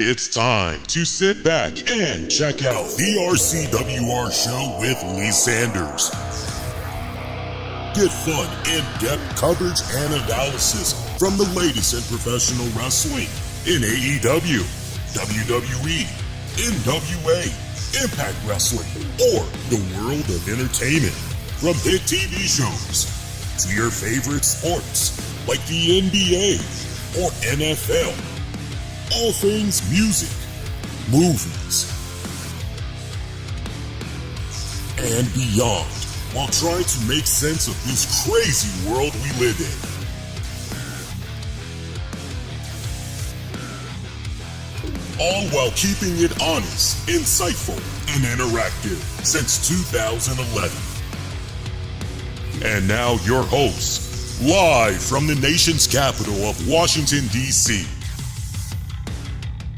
It's time to sit back and check out the RCWR Show with Lee Sanders. Get fun, in-depth coverage and analysis from the latest in professional wrestling in AEW, WWE, NWA, Impact Wrestling, or the world of entertainment. From hit TV shows to your favorite sports like the NBA or NFL. All things music, movies, and beyond, while trying to make sense of this crazy world we live in. All while keeping it honest, insightful, and interactive since 2011. And now your host, live from the nation's capital of Washington, D.C.,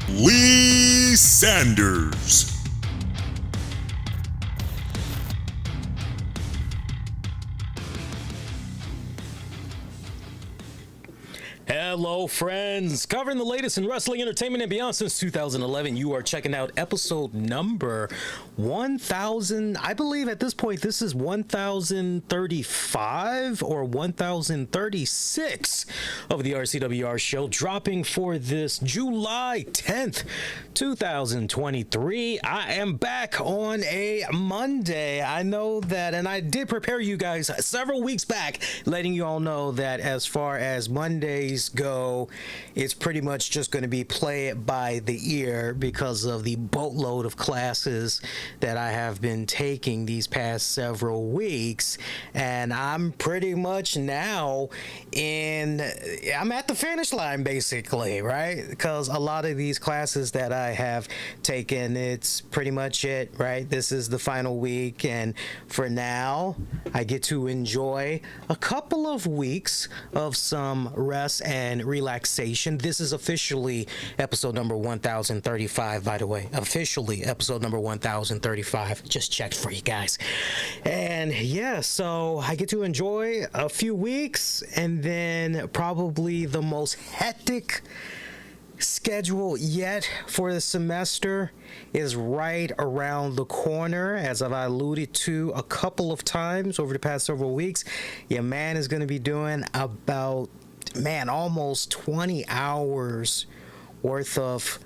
Lee Sanders. Hello, friends. Covering the latest in wrestling, entertainment, and beyond since 2011. You are checking out episode number 1000. I believe at this point this is 1035 or 1036 of the RCWR show, dropping for this July 10th, 2023. I am back on a Monday. I know that, and I did prepare you guys several weeks back, letting you all know that as far as Mondays go, it's pretty much just going to be play it by the ear because of the boatload of classes that I have been taking these past several weeks. And I'm pretty much now I'm at the finish line, basically, right? Because a lot of these classes that I have taken, it's pretty much it, right? This is the final week, and for now I get to enjoy a couple of weeks of some rest and relaxation. This is officially episode number 1035, by the way. Officially episode number 1035. Just checked for you guys. And yeah, so I get to enjoy a few weeks, and then probably the most hectic schedule yet for the semester is right around the corner, as I've alluded to a couple of times over the past several weeks. Your man is going to be doing about almost 20 hours worth of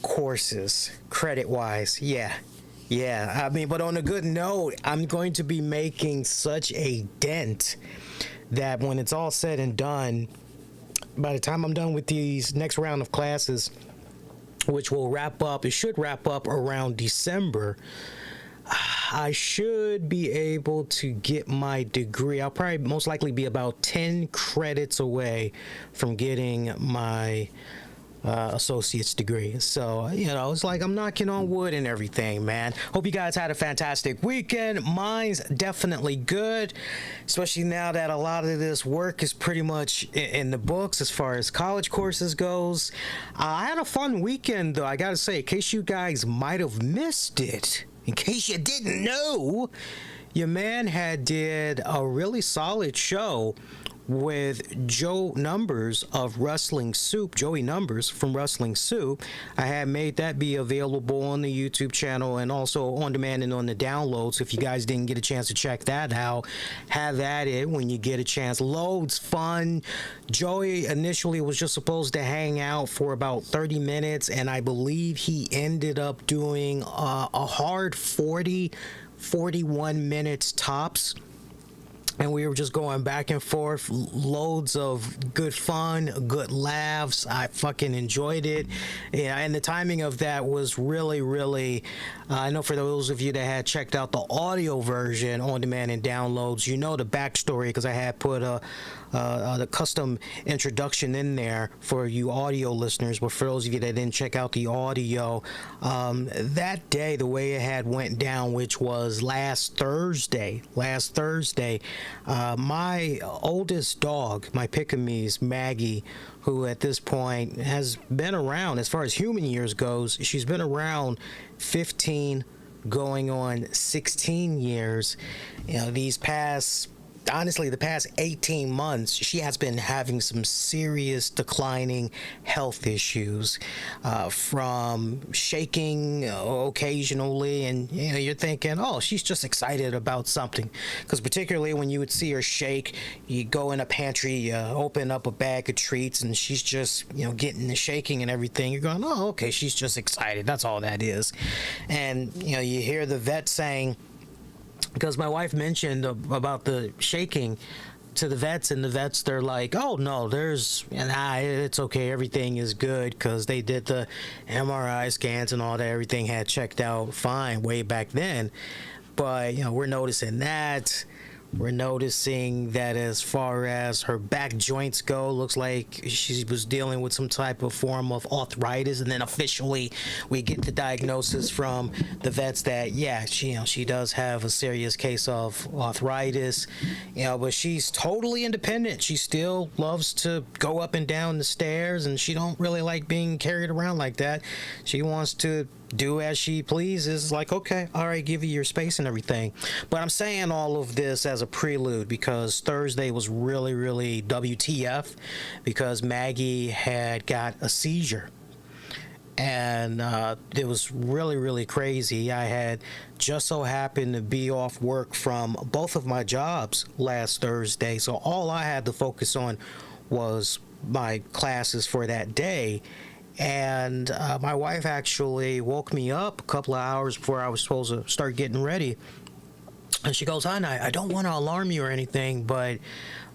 courses, credit-wise. Yeah. I mean, but on a good note, I'm going to be making such a dent that when it's all said and done, by the time I'm done with these next round of classes, which will should wrap up around December, I should be able to get my degree. I'll probably most likely be about 10 credits away from getting my associate's degree. So, it's like I'm knocking on wood and everything, man. Hope you guys had a fantastic weekend. Mine's definitely good, especially now that a lot of this work is pretty much in the books as far as college courses goes. I had a fun weekend, though, I gotta say, in case you guys might have missed it. In case you didn't know, your man did a really solid show with Joe Numbers of Wrestling Soup, Joey Numbers from Wrestling Soup. I had made that be available on the YouTube channel and also on demand and on the downloads. If you guys didn't get a chance to check that out, have at it when you get a chance. Loads fun. Joey initially was just supposed to hang out for about 30 minutes, and I believe he ended up doing a hard 41 minutes tops. And we were just going back and forth, loads of good fun, good laughs. I fucking enjoyed it. Yeah, and the timing of that was really, really, I know for those of you that had checked out the audio version on demand and downloads, you know the backstory, because I had put the custom introduction in there for you audio listeners. But for those of you that didn't check out the audio, that day, the way it had went down, which was last Thursday, my oldest dog, my Pekingese, Maggie, who at this point has been around, as far as human years goes, she's been around 15 going on 16 years. These past honestly, the past 18 months, she has been having some serious declining health issues, from shaking occasionally, and you're thinking, oh, she's just excited about something, because particularly when you would see her shake, you go in a pantry, you open up a bag of treats, and she's just getting the shaking and everything. You're going, oh, okay, she's just excited. That's all that is. And you hear the vet saying, because my wife mentioned about the shaking to the vets, and the vets, they're like, oh no, it's okay, everything is good, because they did the MRI scans and all that, everything had checked out fine way back then. But we're noticing that. We're noticing that as far as her back joints go, looks like she was dealing with some type of form of arthritis, and then officially we get the diagnosis from the vets that she does have a serious case of arthritis. But she's totally independent. She still loves to go up and down the stairs, and she don't really like being carried around like that. She wants to do as she pleases. Like, okay, all right, give you your space and everything. But I'm saying all of this as a prelude because Thursday was really, really WTF, because Maggie had got a seizure. And it was really, really crazy. I had just so happened to be off work from both of my jobs last Thursday, so all I had to focus on was my classes for that day. And my wife actually woke me up a couple of hours before I was supposed to start getting ready. And she goes, "Hon, I don't want to alarm you or anything, but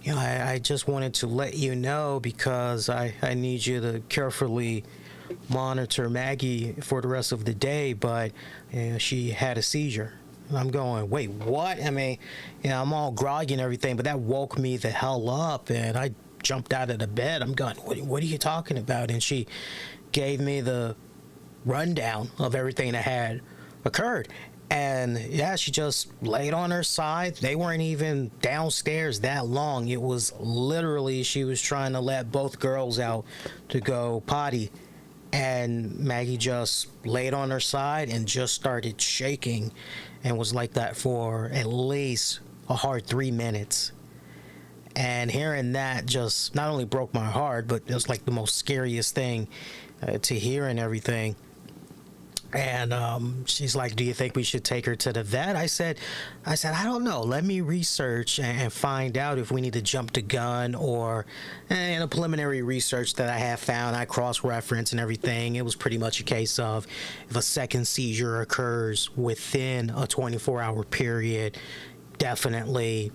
I just wanted to let you know because I need you to carefully monitor Maggie for the rest of the day." But she had a seizure. And I'm going, wait, what? I mean, I'm all groggy and everything, but that woke me the hell up, and I jumped out of the bed. I'm going, what are you talking about? And she gave me the rundown of everything that had occurred. And she just laid on her side. They weren't even downstairs that long. It was literally, she was trying to let both girls out to go potty, and Maggie just laid on her side and just started shaking, and was like that for at least a hard 3 minutes. And hearing that just not only broke my heart, but it was like the most scariest thing to hear and everything. And she's like, "Do you think we should take her to the vet?" I said, I don't know. Let me research and find out if we need to jump the gun, or in a preliminary research that I have found, I cross-reference and everything. It was pretty much a case of if a second seizure occurs within a 24-hour period, definitely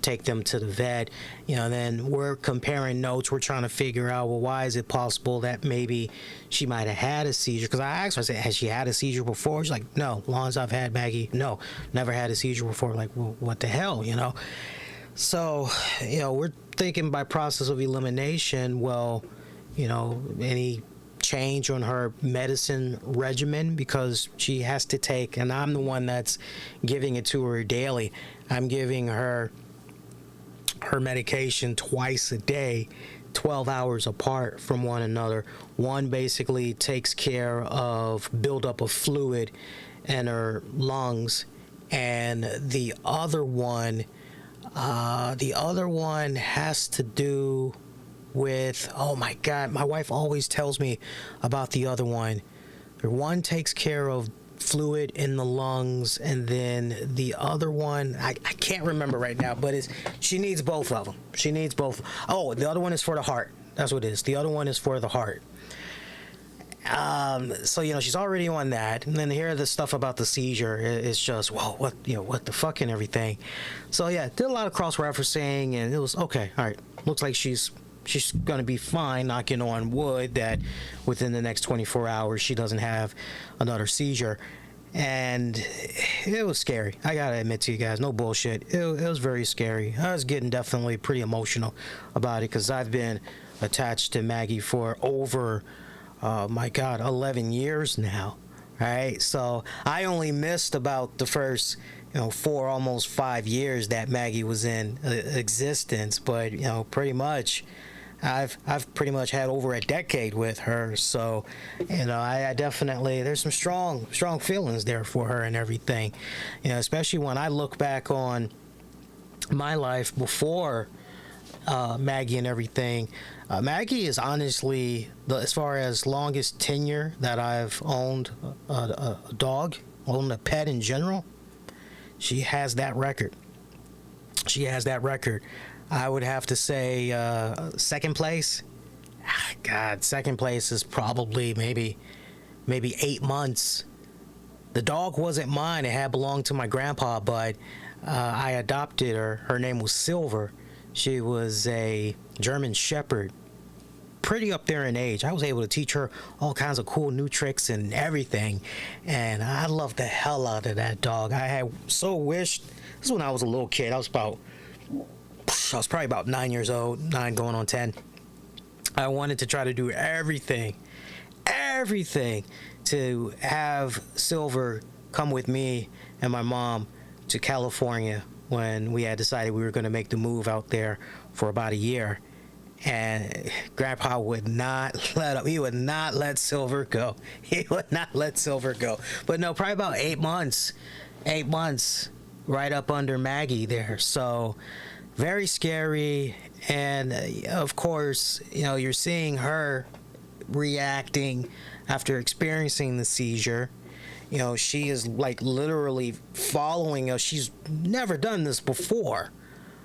take them to the vet. Then we're comparing notes. We're trying to figure out, well, why is it possible that maybe she might have had a seizure? Because I asked her, I said, has she had a seizure before? She's like, no, as long as I've had Maggie, no, never had a seizure before. Like, well, what the hell, So, we're thinking by process of elimination, well, any change on her medicine regimen, because she has to take, and I'm the one that's giving it to her daily. I'm giving her medication twice a day, 12 hours apart from one another. One basically takes care of buildup of fluid in her lungs, and the other one has to do with, oh my God, my wife always tells me about the other one. The one takes care of fluid in the lungs, and then the other one, I can't remember right now, but she needs both of them. She needs both. Oh, the other one is for the heart. That's what it is. The other one is for the heart. So she's already on that, and then to hear the stuff about the seizure, it's just, whoa, what the fuck and everything. So did a lot of cross-referencing, and it was okay. All right, looks like she's going to be fine, knocking on wood, that within the next 24 hours she doesn't have another seizure. And it was scary. I got to admit to you guys, no bullshit. It was very scary. I was getting definitely pretty emotional about it, because I've been attached to Maggie for over, 11 years now. Right? So I only missed about the first 4, almost 5 years that Maggie was in existence, but pretty much I've pretty much had over a decade with her. So I definitely, there's some strong feelings there for her and everything, especially when I look back on my life before Maggie and everything. Maggie is honestly, as far as longest tenure that I've owned a dog, owned a pet in general, she has that record. She has that record. I would have to say second place. God, second place is probably maybe 8 months. The dog wasn't mine. It had belonged to my grandpa, but I adopted her. Her name was Silver. She was a German Shepherd, pretty up there in age. I was able to teach her all kinds of cool new tricks and everything, and I loved the hell out of that dog. I had so wished. This is when I was a little kid. I was probably about 9 years old, 9 going on 10. I wanted to try to do everything to have Silver come with me and my mom to California when we had decided we were going to make the move out there for about a year. And Grandpa would not let up. He would not let Silver go. He would not let Silver go. But no, probably about 8 months. 8 months right up under Maggie there. So very scary. And of course, you're seeing her reacting after experiencing the seizure. She is like literally following us. She's never done this before.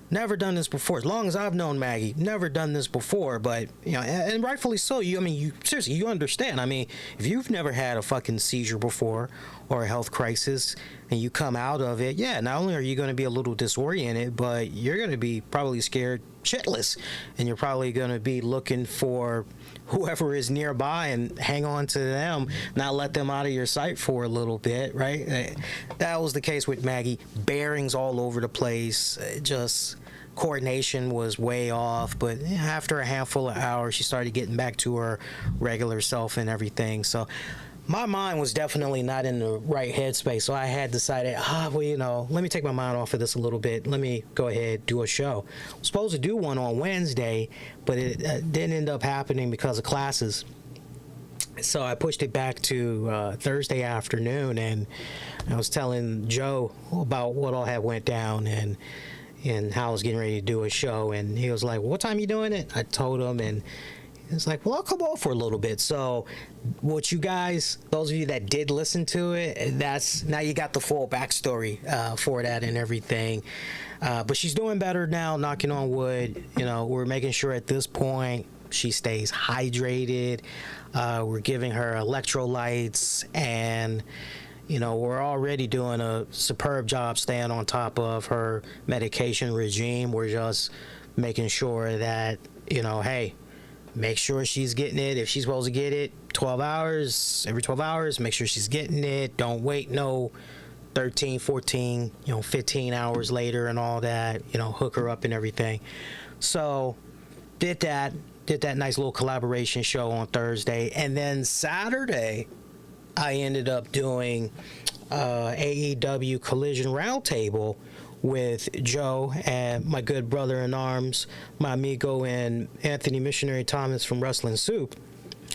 As long as I've known Maggie, never done this before. But and rightfully so. You seriously, you understand. If you've never had a fucking seizure before or a health crisis, and you come out of it, not only are you going to be a little disoriented, but you're going to be probably scared shitless, and you're probably going to be looking for whoever is nearby and hang on to them, not let them out of your sight for a little bit, right? That was the case with Maggie. Bearings all over the place, just coordination was way off, but after a handful of hours, she started getting back to her regular self and everything. So my mind was definitely not in the right headspace, so I had decided, let me take my mind off of this a little bit. Let me go ahead do a show. I was supposed to do one on Wednesday, but it didn't end up happening because of classes. So I pushed it back to Thursday afternoon, and I was telling Joe about what all had went down and how I was getting ready to do a show, and he was like, "What time you doing it?" I told him, and it's like, well, I'll come on for a little bit. So what you guys, those of you that did listen to it, that's now you got the full backstory for that and everything. But she's doing better now, knocking on wood. We're making sure at this point she stays hydrated. We're giving her electrolytes, and we're already doing a superb job staying on top of her medication regime. We're just making sure that, hey, make sure she's getting it. If she's supposed to get it every 12 hours, make sure she's getting it. Don't wait no 13, 14, 15 hours later and all that, hook her up and everything. So did that nice little collaboration show on Thursday. And then Saturday, I ended up doing AEW Collision Roundtable with Joe and my good brother in arms, my amigo, and Anthony Missionary Thomas from Wrestling Soup.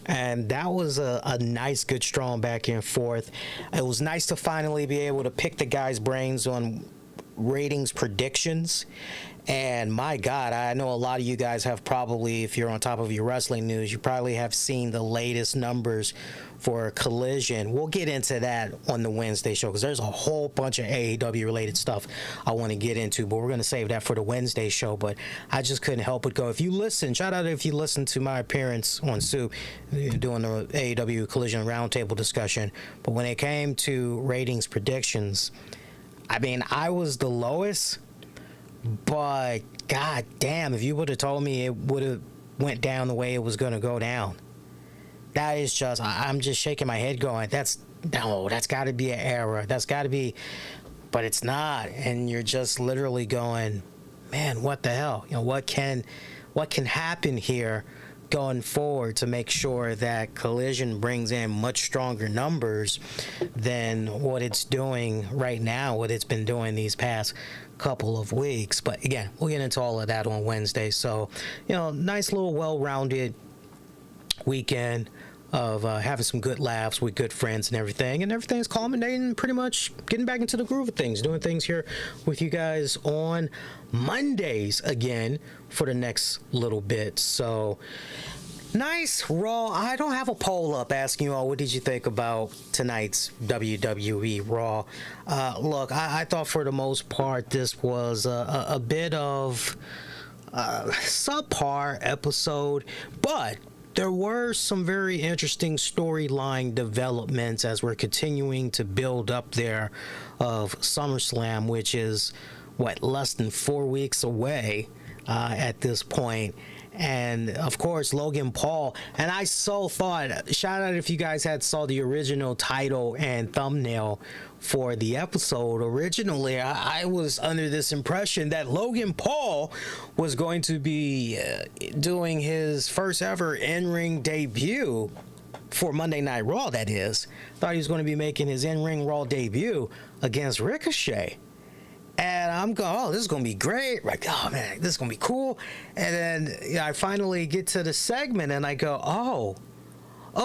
And that was a nice, good, strong back and forth. It was nice to finally be able to pick the guys' brains on ratings predictions. And my God, I know a lot of you guys have probably, if you're on top of your wrestling news, you probably have seen the latest numbers for Collision. We'll get into that on the Wednesday show because there's a whole bunch of AEW related stuff I want to get into, but we're going to save that for the Wednesday show. But I just couldn't help but go. If you listen, shout out if you listen to my appearance on Soup doing the AEW Collision Roundtable discussion. But when it came to ratings predictions, I was the lowest. But god damn, if you would have told me it would have went down the way it was going to go down, that is just, I'm just shaking my head going, that's got to be an error. That's got to be, but it's not. And you're just literally going, man, what the hell? What can happen here going forward to make sure that Collision brings in much stronger numbers than what it's doing right now, what it's been doing these past couple of weeks. But again, we'll get into all of that on Wednesday. So, nice little well-rounded weekend. of having some good laughs with good friends and everything's culminating, pretty much getting back into the groove of things, doing things here with you guys on Mondays again for the next little bit. So nice Raw. I don't have a poll up asking you all what did you think about tonight's WWE Raw. Look, I thought for the most part this was a bit of subpar episode, but there were some very interesting storyline developments as we're continuing to build up there of SummerSlam, which is less than 4 weeks away at this point. And of course Logan Paul, and I so thought, shout out if you guys had saw the original title and thumbnail for the episode. Originally I was under this impression that Logan Paul was going to be doing his first ever in-ring debut for Monday Night Raw. That is, thought he was going to be making his in-ring Raw debut against Ricochet. And I'm going, oh, this is going to be great. Like, oh, man, this is going to be cool. And then I finally get to the segment and I go, oh,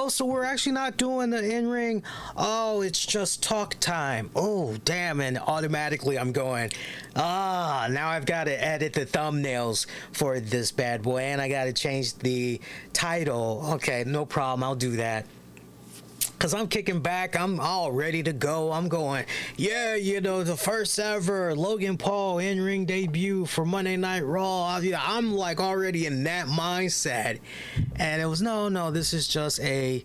so we're actually not doing the in-ring. Oh, it's just talk time. Oh, damn. And automatically I'm going, now I've got to edit the thumbnails for this bad boy. And I got to change the title. Okay, no problem. I'll do that. Because I'm kicking back, I'm all ready to go. I'm going, yeah, the first ever Logan Paul in-ring debut for Monday Night Raw. I'm like already in that mindset. And it was, no, this is just a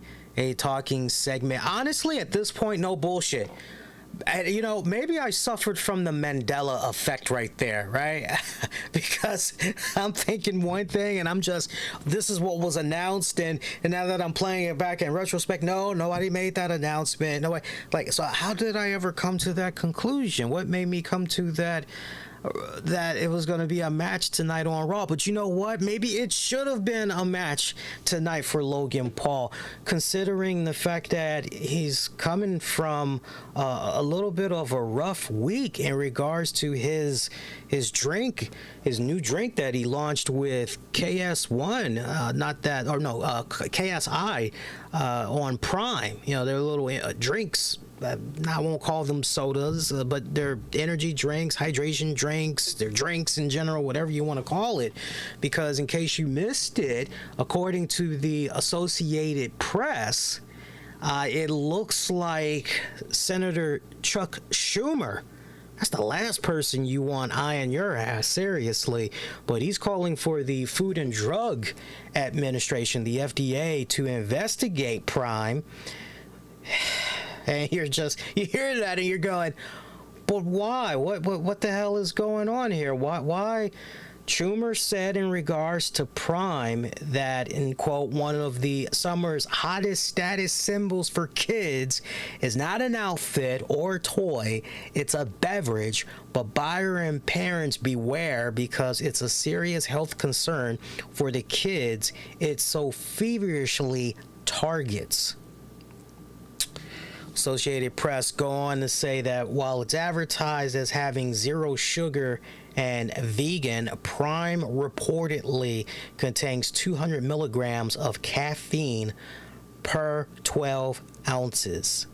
talking segment. Honestly, at this point, no bullshit. Maybe I suffered from the Mandela effect right there, right? Because I'm thinking one thing and this is what was announced, and now that I'm playing it back in retrospect, no, nobody made that announcement. Nobody, so how did I ever come to that conclusion? What made me come to that it was going to be a match tonight on Raw? But you know what? Maybe it should have been a match tonight for Logan Paul, considering the fact that he's coming from a little bit of a rough week in regards to his new drink that he launched with KS1, KSI on Prime. Their little drinks. I won't call them sodas, but they're energy drinks, hydration drinks, they're drinks in general, whatever you want to call it. Because in case you missed it, according to the Associated Press, it looks like Senator Chuck Schumer, that's the last person you want eyeing your ass, seriously. But he's calling for the Food and Drug Administration, the FDA, to investigate Prime. And you hear that and you're going, but why? What the hell is going on here? Why? Schumer said in regards to Prime that, in quote, one of the summer's hottest status symbols for kids is not an outfit or toy, it's a beverage, but buyer and parents beware because it's a serious health concern for the kids it so feverishly targets. Associated Press go on to say that while it's advertised as having zero sugar and vegan, Prime reportedly contains 200 milligrams of caffeine per 12 ounces.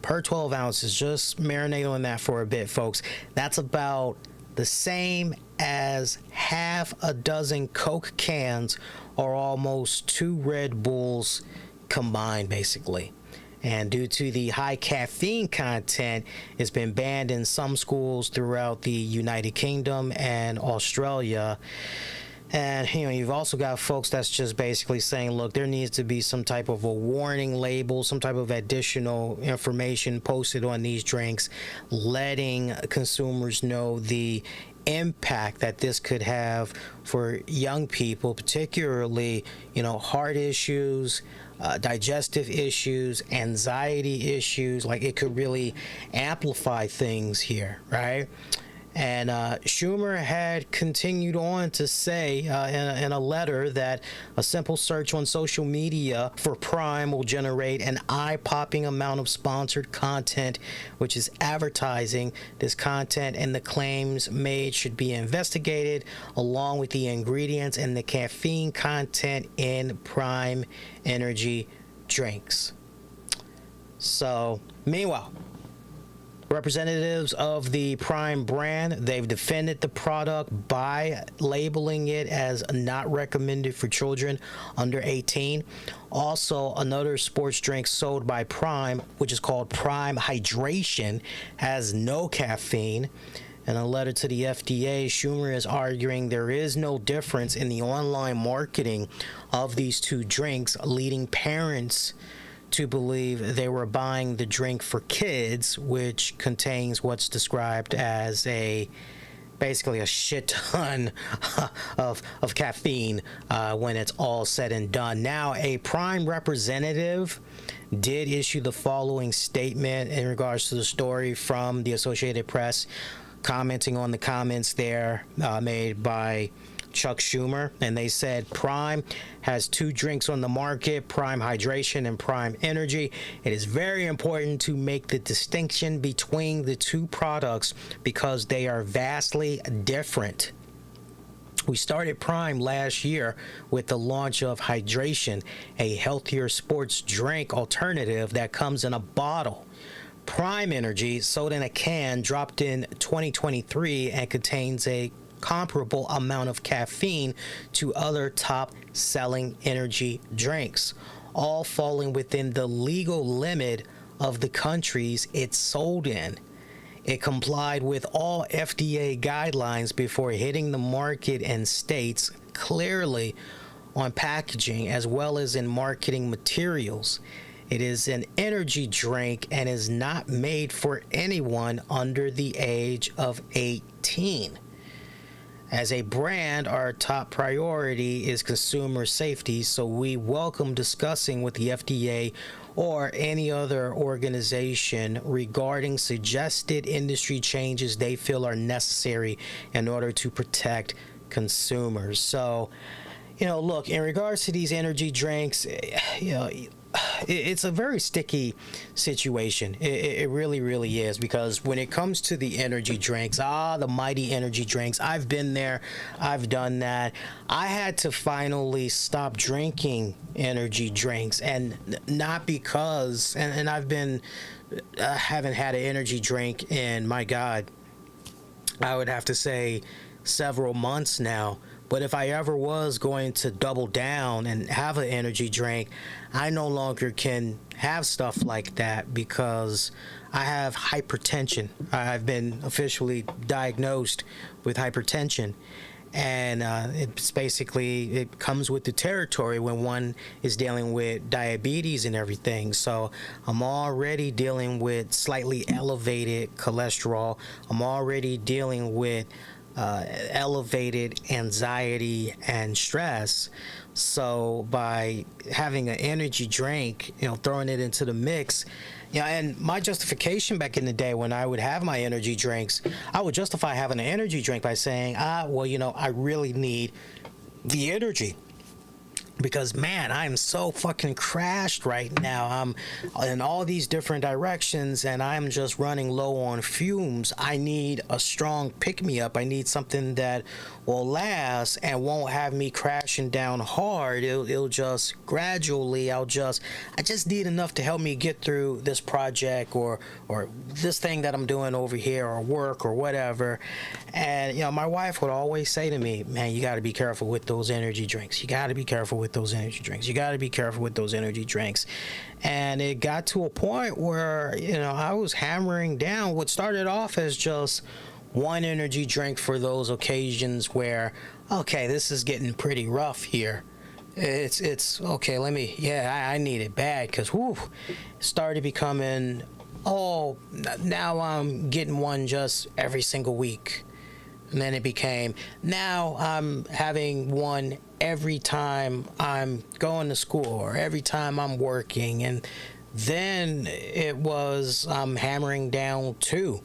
Per 12 ounces. Just marinate on that for a bit, folks. That's about the same as half a dozen Coke cans or almost 2 Red Bulls combined, basically. And due to the high caffeine content, it's been banned in some schools throughout the United Kingdom and Australia. And, you've also got folks that's just basically saying, look, there needs to be some type of a warning label, some type of additional information posted on these drinks, letting consumers know the impact that this could have for young people, particularly, heart issues, digestive issues, anxiety issues. Like, it could really amplify things here, right? And Schumer had continued on to say in a letter that a simple search on social media for Prime will generate an eye-popping amount of sponsored content, which is advertising. This content and the claims made should be investigated, along with the ingredients and the caffeine content in Prime energy drinks. So, meanwhile, representatives of the Prime brand, they've defended the product by labeling it as not recommended for children under 18. Also, another sports drink sold by Prime, which is called Prime Hydration, has no caffeine. In a letter to the FDA, Schumer is arguing there is no difference in the online marketing of these two drinks, leading parents to believe they were buying the drink for kids, which contains what's described as basically a shit ton of caffeine when it's all said and done. Now, a Prime representative did issue the following statement in regards to the story from the Associated Press, commenting on the comments there made by Chuck Schumer, and they said Prime has two drinks on the market, Prime Hydration and Prime Energy. It is very important to make the distinction between the two products because they are vastly different. We started Prime last year with the launch of Hydration, a healthier sports drink alternative that comes in a bottle. Prime Energy, sold in a can, dropped in 2023 and contains a comparable amount of caffeine to other top-selling energy drinks, all falling within the legal limit of the countries it's sold in. It complied with all FDA guidelines before hitting the market and states clearly on packaging as well as in marketing materials. It is an energy drink and is not made for anyone under the age of 18. As a brand, our top priority is consumer safety, so we welcome discussing with the FDA or any other organization regarding suggested industry changes they feel are necessary in order to protect consumers. So, look, in regards to these energy drinks, it's a very sticky situation. It really, really is, because when it comes to the energy drinks, the mighty energy drinks, I've been there, I've done that. I had to finally stop drinking energy drinks, and not because, and I haven't had an energy drink in, my God, I would have to say several months now. But if I ever was going to double down and have an energy drink, I no longer can have stuff like that because I have hypertension. I've been officially diagnosed with hypertension. And it comes with the territory when one is dealing with diabetes and everything. So I'm already dealing with slightly elevated cholesterol. I'm already dealing with elevated anxiety and stress. So by having an energy drink, throwing it into the mix, and my justification back in the day when I would have my energy drinks, I would justify having an energy drink by saying, I really need the energy. Because, man, I am so fucking crashed right now. I'm in all these different directions, and I'm just running low on fumes. I need a strong pick-me-up. I need something that will last and won't have me crashing down hard. It'll just gradually, I just need enough to help me get through this project or this thing that I'm doing over here, or work or whatever. And, my wife would always say to me, man, you got to be careful with those energy drinks. You got to be careful with those energy drinks. You got to be careful with those energy drinks. And it got to a point where, I was hammering down what started off as just one energy drink for those occasions where, okay, this is getting pretty rough here. It's okay, I need it bad, because it started becoming, now I'm getting one just every single week. And then it became, now I'm having one every time I'm going to school or every time I'm working. And then it was, I'm hammering down 2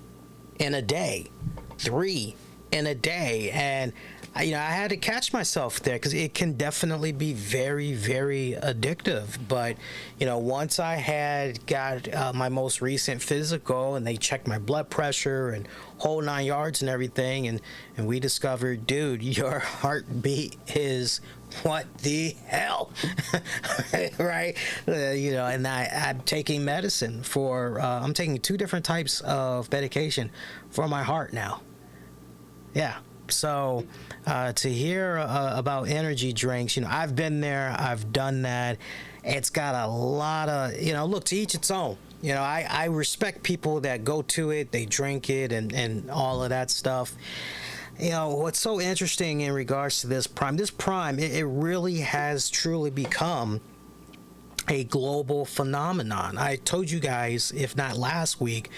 in a day, 3 in a day. And I had to catch myself there because it can definitely be very, very addictive. But, once I had got my most recent physical and they checked my blood pressure and whole 9 yards and everything, and we discovered, dude, your heartbeat is what the hell, right? And I'm taking medicine for, I'm taking 2 different types of medication for my heart now. Yeah. So to hear about energy drinks, I've been there, I've done that. It's got a lot of, look, to each its own. I respect people that go to it, they drink it and all of that stuff. What's so interesting in regards to this prime, it really has truly become a global phenomenon. I told you guys, if not last week,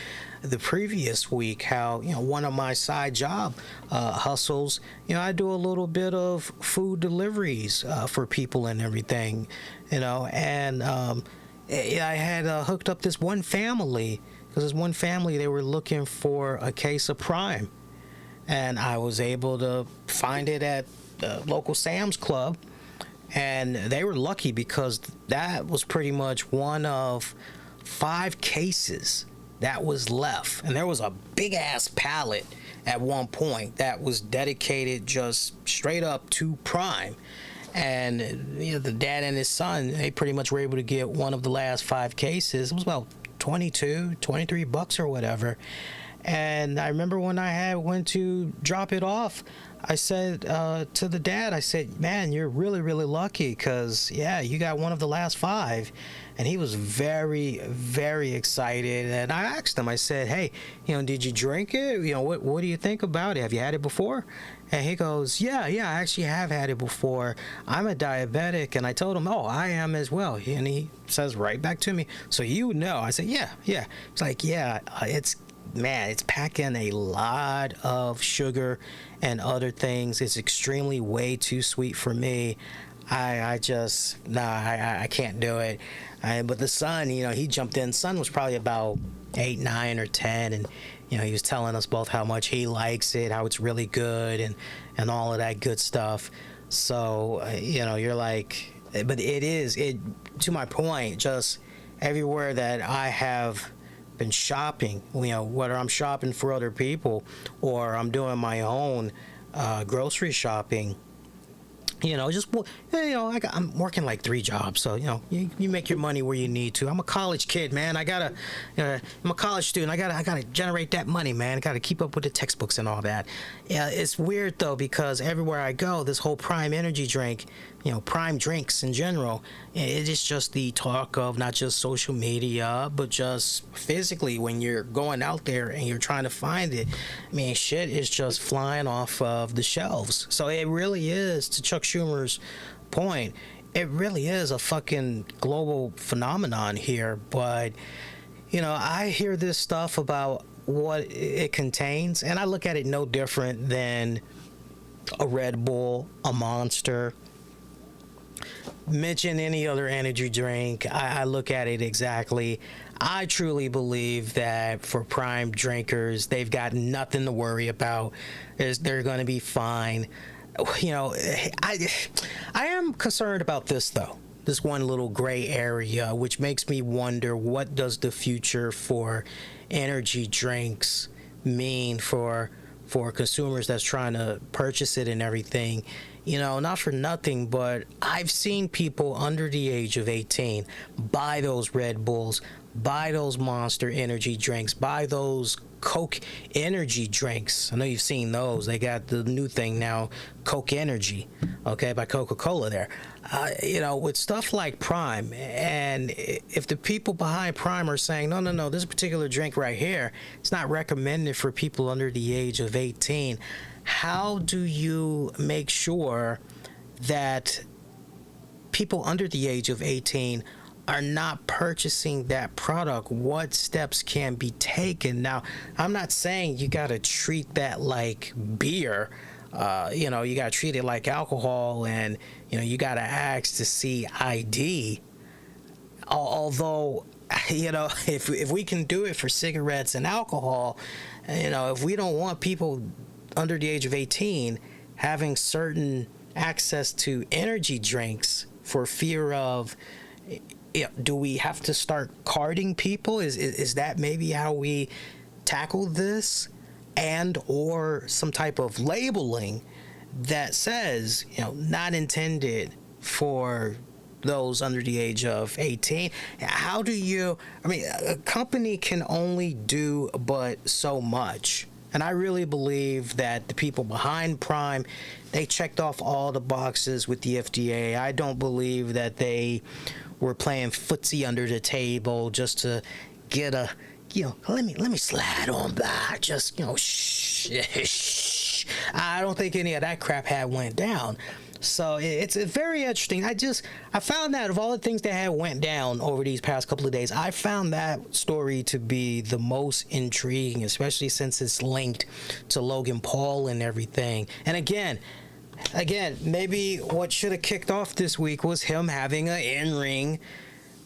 the previous week, how one of my side job hustles, I do a little bit of food deliveries for people and everything, and I had hooked up this one family, because this one family, they were looking for a case of Prime, and I was able to find it at the local Sam's Club. And they were lucky because that was pretty much one of 5 cases that was left. And there was a big ass pallet at one point that was dedicated just straight up to Prime. And the dad and his son, they pretty much were able to get one of the last 5 cases. It was about $23 or whatever. And I remember when I went to drop it off, I said to the dad, I said, man, you're really, really lucky because, you got one of the last 5. And he was very, very excited. And I asked him, I said, hey, did you drink it? What do you think about it? Have you had it before? And he goes, yeah, I actually have had it before. I'm a diabetic. And I told him, oh, I am as well. And he says right back to me, so I said, yeah. It's like, it's packing a lot of sugar and other things. It's extremely way too sweet for me. I can't do it. But the son, he jumped in. Son was probably about 8, 9, or 10, and he was telling us both how much he likes it, how it's really good, and all of that good stuff. So you're like, but it to my point, just everywhere that I have been shopping, whether I'm shopping for other people or I'm doing my own grocery shopping, I'm working like 3 jobs, so you make your money where you need to. I'm a college kid, man. I'm a college student. I gotta generate that money, man. I gotta keep up with the textbooks and all that. Yeah, it's weird though because everywhere I go, this whole Prime energy drink, Prime drinks in general, it is just the talk of not just social media, but just physically when you're going out there and you're trying to find it. I mean, shit is just flying off of the shelves. So it really is, to Chuck Schumer's point, it really is a fucking global phenomenon here. But I hear this stuff about what it contains, and I look at it no different than a Red Bull, a Monster. Mention any other energy drink, I look at it exactly. I truly believe that for Prime drinkers, they've got nothing to worry about. They're going to be fine. I am concerned about this though. This one little gray area, which makes me wonder, what does the future for energy drinks mean for consumers that's trying to purchase it and everything? Not for nothing, but I've seen people under the age of 18 buy those Red Bulls, buy those Monster energy drinks, buy those Coke energy drinks. I know you've seen those. They got the new thing now, Coke Energy, okay, by Coca-Cola there. With stuff like Prime, and if the people behind Prime are saying, no, this particular drink right here, it's not recommended for people under the age of 18, how do you make sure that people under the age of 18 are not purchasing that product? What steps can be taken? Now, I'm not saying you got to treat that like beer. You got to treat it like alcohol, and, you got to ask to see ID. Although, if we can do it for cigarettes and alcohol, if we don't want people under the age of 18 having certain access to energy drinks for fear of, do we have to start carding people? Is that maybe how we tackle this? And or some type of labeling that says, not intended for those under the age of 18. How do you, a company can only do but so much. And I really believe that the people behind Prime, they checked off all the boxes with the FDA. I don't believe that they were playing footsie under the table just to get a, let me slide on by. Just, shh. I don't think any of that crap had went down. So it's very interesting. I found that of all the things that had went down over these past couple of days, I found that story to be the most intriguing, especially since it's linked to Logan Paul and everything. And again, maybe what should have kicked off this week was him having an in-ring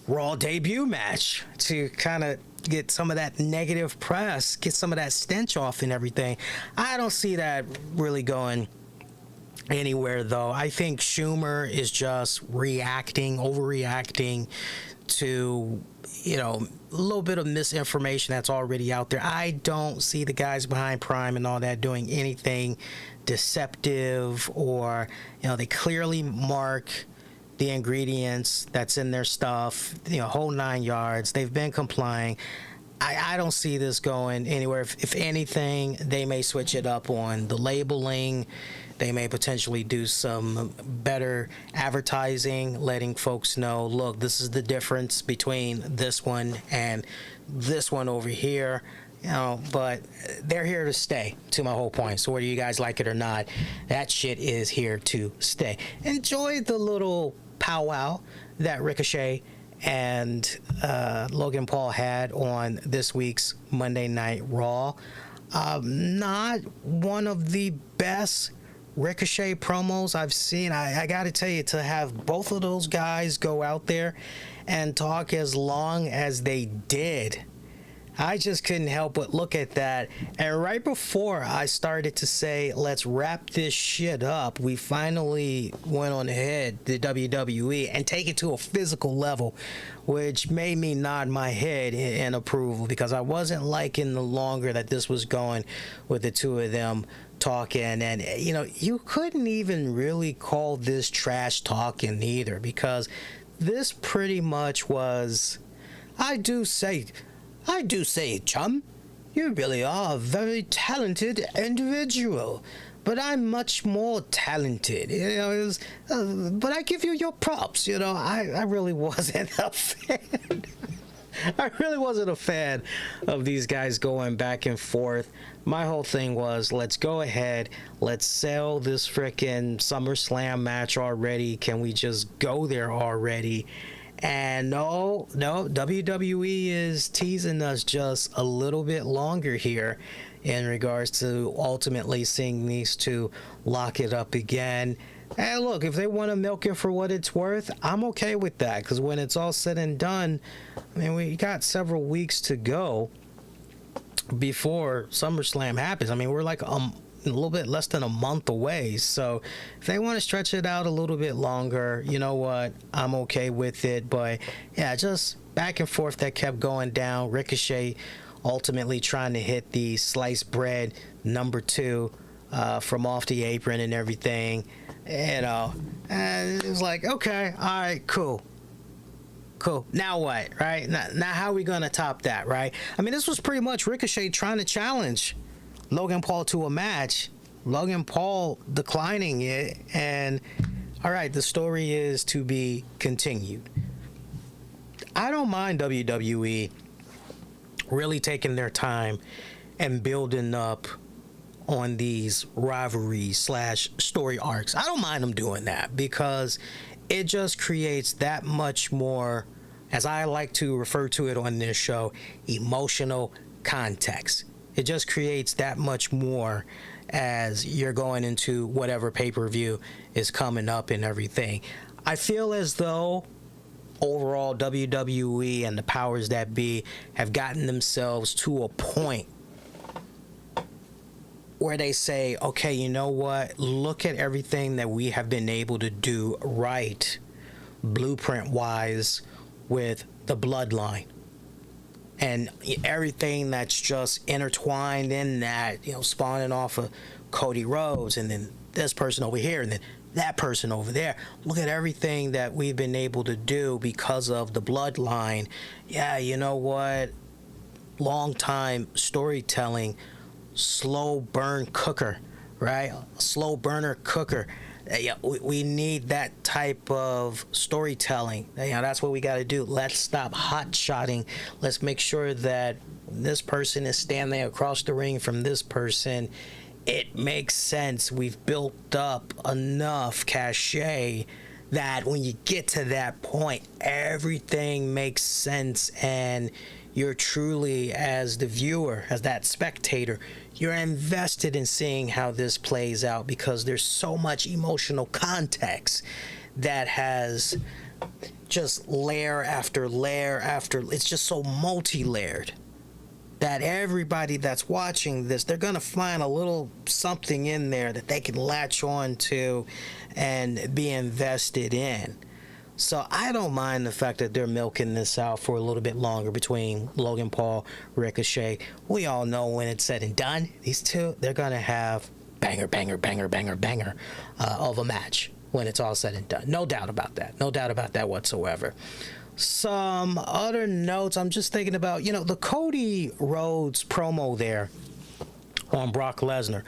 Raw debut match to kind of get some of that negative press, get some of that stench off and everything. I don't see that really going anywhere, though. I think Schumer is just overreacting to, a little bit of misinformation that's already out there. I don't see the guys behind Prime and all that doing anything deceptive, or, they clearly mark the ingredients that's in their stuff, whole 9 yards. They've been complying. I don't see this going anywhere. If anything, they may switch it up on the labeling. They may potentially do some better advertising, letting folks know, look, this is the difference between this one and this one over here. But they're here to stay, to my whole point. So whether you guys like it or not, that shit is here to stay. Enjoy the little powwow that Ricochet and Logan Paul had on this week's Monday Night Raw. Not one of the best Ricochet promos I've seen. I gotta tell you, to have both of those guys go out there and talk as long as they did, I just couldn't help but look at that. And right before I started to say, let's wrap this shit up, we finally went on ahead to WWE and take it to a physical level, which made me nod my head in approval, because I wasn't liking the longer that this was going with the two of them talking. And you couldn't even really call this trash talking either, because this pretty much was, I do say, chum, you really are a very talented individual, but I'm much more talented. But I give you your props. I really wasn't a fan. I really wasn't a fan of these guys going back and forth. My whole thing was, let's go ahead, let's sell this frickin' SummerSlam match already. Can we just go there already? And no, WWE is teasing us just a little bit longer here in regards to ultimately seeing these two lock it up again. And look, if they want to milk it for what it's worth, I'm okay with that, because when it's all said and done, we got several weeks to go before SummerSlam happens. We're like a little bit less than a month away. So if they want to stretch it out a little bit longer, you know what, I'm okay with it. But yeah, just back and forth that kept going down. Ricochet ultimately trying to hit the sliced bread number 2 from off the apron and everything, and it was like, okay, all right, cool, now what, right? Now how are we gonna top that, right? This was pretty much Ricochet trying to challenge Logan Paul to a match, Logan Paul declining it, and all right, the story is to be continued. I don't mind WWE really taking their time and building up on these rivalries / story arcs. I don't mind them doing that, because it just creates that much more, as I like to refer to it on this show, emotional context. It just creates that much more as you're going into whatever pay-per-view is coming up and everything. I feel as though overall WWE and the powers that be have gotten themselves to a point where they say, okay, you know what? Look at everything that we have been able to do right, blueprint-wise, with the bloodline. And everything that's just intertwined in that, spawning off of Cody Rhodes, and then this person over here, and then that person over there. Look at everything that we've been able to do because of the bloodline. Yeah, you know what? Long time storytelling, slow burn cooker, right? Slow burner cooker. Yeah, we need that type of storytelling. That's what we got to do. Let's stop hot-shotting. Let's make sure that this person is standing across the ring from this person. It makes sense. We've built up enough cachet that when you get to that point, everything makes sense, and you're truly, as the viewer, as that spectator, you're invested in seeing how this plays out, because there's so much emotional context that has just layer after layer after. It's just so multi-layered that everybody that's watching this, they're going to find a little something in there that they can latch on to and be invested in. So I don't mind the fact that they're milking this out for a little bit longer between Logan Paul, Ricochet. We all know when it's said and done, these two, they're going to have banger of a match when it's all said and done. No doubt about that. No doubt about that whatsoever. Some other notes I'm just thinking about, the Cody Rhodes promo there on Brock Lesnar.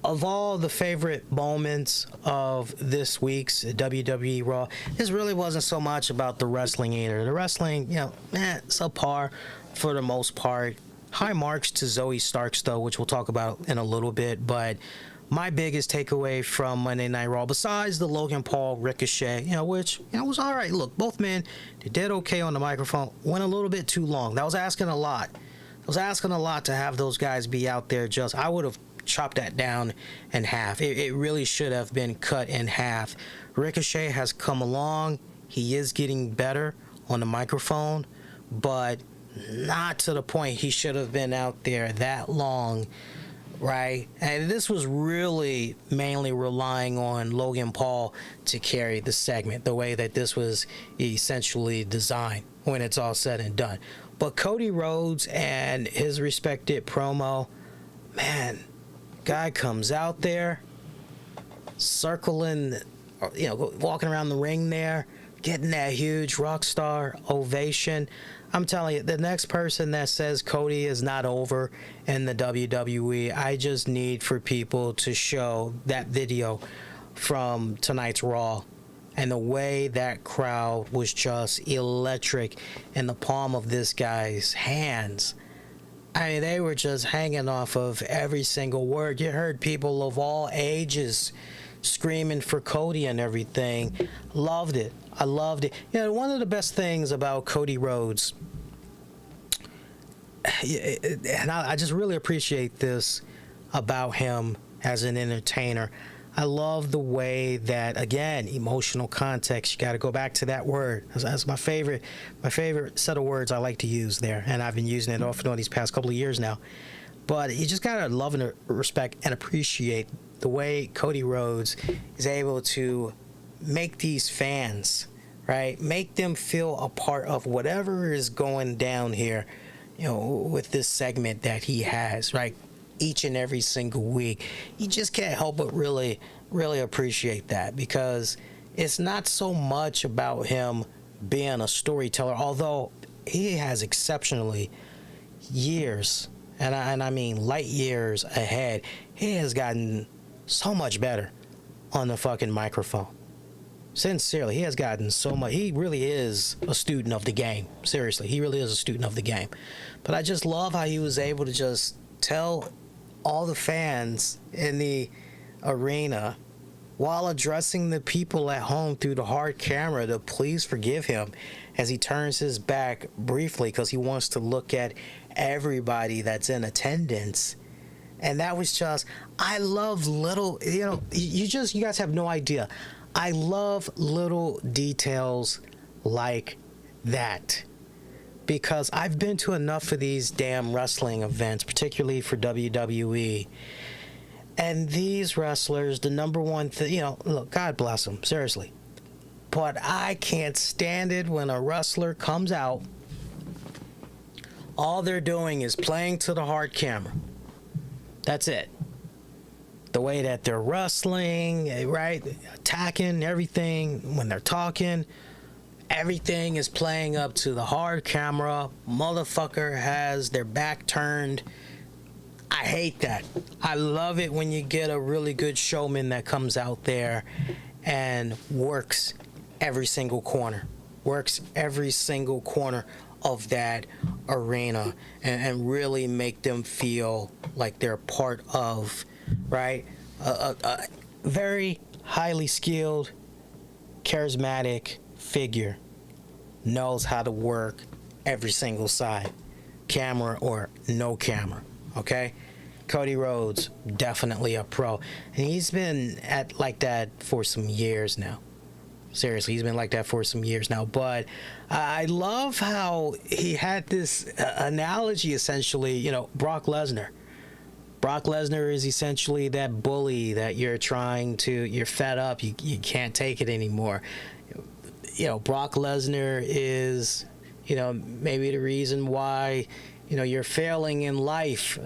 Of all the favorite moments of this week's WWE Raw, this really wasn't so much about the wrestling either. The wrestling, subpar for the most part. High marks to Zoe Starks, though, which we'll talk about in a little bit. But my biggest takeaway from Monday Night Raw, besides the Logan Paul Ricochet, which was all right. Look, both men, they did okay on the microphone. Went a little bit too long. That was asking a lot. I was asking a lot to have those guys be out there. I would have chopped that down in half. It really should have been cut in half. Ricochet has come along. He is getting better on the microphone, but not to the point he should have been out there that long, right? And this was really mainly relying on Logan Paul to carry the segment, the way that this was essentially designed when it's all said and done. But Cody Rhodes and his respected promo, man, guy comes out there, circling, walking around the ring there, getting that huge rock star ovation. I'm telling you, the next person that says Cody is not over in the WWE, I just need for people to show that video from tonight's Raw, and the way that crowd was just electric in the palm of this guy's hands. I mean, they were just hanging off of every single word. You heard people of all ages screaming for Cody and everything. Loved it. I loved it. One of the best things about Cody Rhodes, and I just really appreciate this about him as an entertainer. I love the way that, again, emotional context. You got to go back to that word. That's my favorite set of words I like to use there, and I've been using it off and on these past couple of years now. But you just got to love and respect and appreciate the way Cody Rhodes is able to make these fans, right, make them feel a part of whatever is going down here, with this segment that he has, right? Each and every single week. You just can't help but really appreciate that, because it's not so much about him being a storyteller, although he has exceptionally years, and I mean light years ahead. He has gotten so much better on the fucking microphone. Sincerely, he has gotten so much. He really is a student of the game. Seriously, he really is a student of the game. But I just love how he was able to just tell all the fans in the arena, while addressing the people at home through the hard camera, to please forgive him as he turns his back briefly, because he wants to look at everybody that's in attendance. And that was just, I love little, you guys have no idea. I love little details like that, because I've been to enough of these damn wrestling events, particularly for WWE, And these wrestlers, the number one thing, look, God bless them, seriously. But I can't stand it when a wrestler comes out, all they're doing is playing to the hard camera. That's it. The way that they're wrestling, right? Attacking everything, when they're talking, everything is playing up to the hard camera. Motherfucker has their back turned. I hate that. I love it when you get a really good showman that comes out there and works every single corner. Works every single corner of that arena and really make them feel like they're part of, right? A very highly skilled, charismatic figure knows how to work every single side, camera or no camera, okay? Cody Rhodes, definitely a pro. And he's been at like that for some years now. Seriously, he's been like that for some years now. But I love how he had this analogy, essentially, Brock Lesnar. Brock Lesnar is essentially that bully that you're fed up, you can't take it anymore. Brock Lesnar is, maybe the reason why, you're failing in life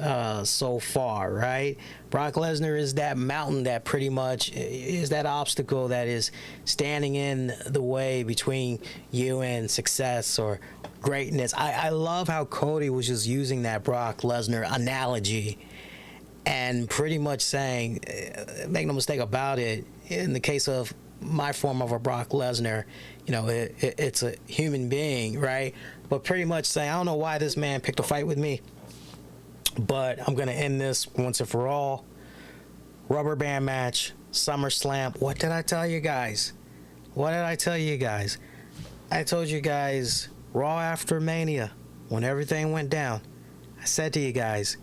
so far, right? Brock Lesnar is that mountain that pretty much is that obstacle that is standing in the way between you and success or greatness. I love how Cody was just using that Brock Lesnar analogy and pretty much saying, make no mistake about it, in the case of my form of a Brock Lesnar, it's a human being, right? But pretty much saying, I don't know why this man picked a fight with me, but I'm going to end this once and for all. Rubber band match, Summerslam. What did I tell you guys? I told you guys, Raw after Mania, when everything went down, I said to you guys,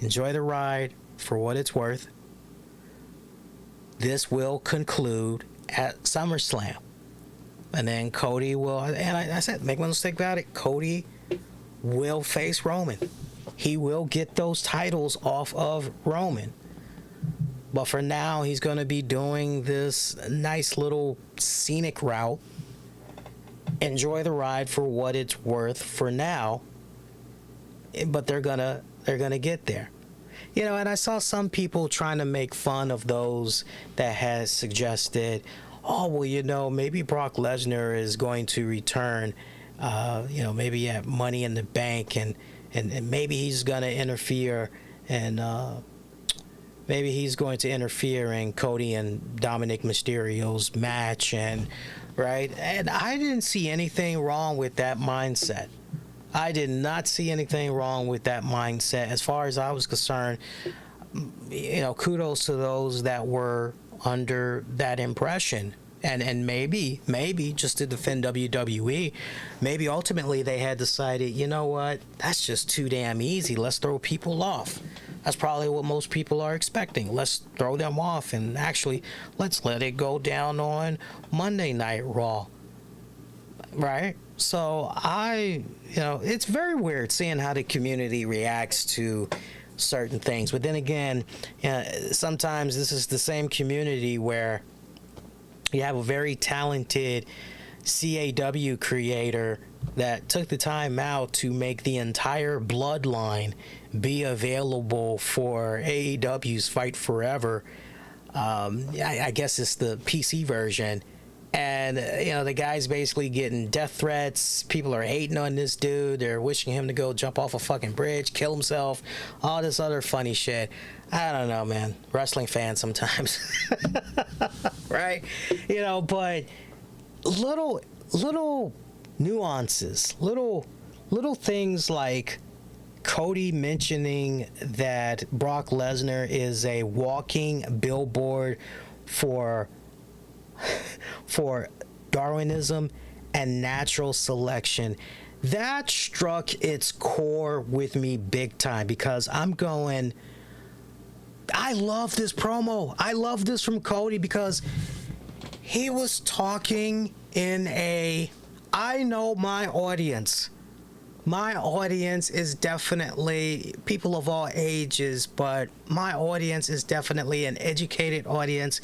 enjoy the ride for what it's worth. This will conclude at SummerSlam. And then Cody will, and I said, make no mistake about it, Cody will face Roman. He will get those titles off of Roman. But for now, he's going to be doing this nice little scenic route. Enjoy the ride for what it's worth for now. But they're gonna get there. And I saw some people trying to make fun of those that has suggested, oh, well, maybe Brock Lesnar is going to return, maybe at Money in the Bank, and maybe he's going to interfere, and maybe he's going to interfere in Cody and Dominic Mysterio's match, and right? And I didn't see anything wrong with that mindset. I did not see anything wrong with that mindset. As far as I was concerned, kudos to those that were under that impression. And maybe just to defend WWE, maybe ultimately they had decided, you know what, that's just too damn easy. Let's throw people off. That's probably what most people are expecting. Let's throw them off, and actually, let's let it go down on Monday Night Raw. Right? So it's very weird seeing how the community reacts to certain things. But then again, sometimes this is the same community where you have a very talented CAW creator that took the time out to make the entire bloodline be available for AEW's Fight Forever. I guess it's the PC version. And, the guy's basically getting death threats. People are hating on this dude. They're wishing him to go jump off a fucking bridge, kill himself, all this other funny shit. I don't know, man. Wrestling fans sometimes. Right? But little nuances, little things like Cody mentioning that Brock Lesnar is a walking billboard for Darwinism and natural selection. That struck its core with me big time, because I love this promo. I love this from Cody, because he was talking in I know my audience my audience is definitely people of all ages, but my audience is definitely an educated audience,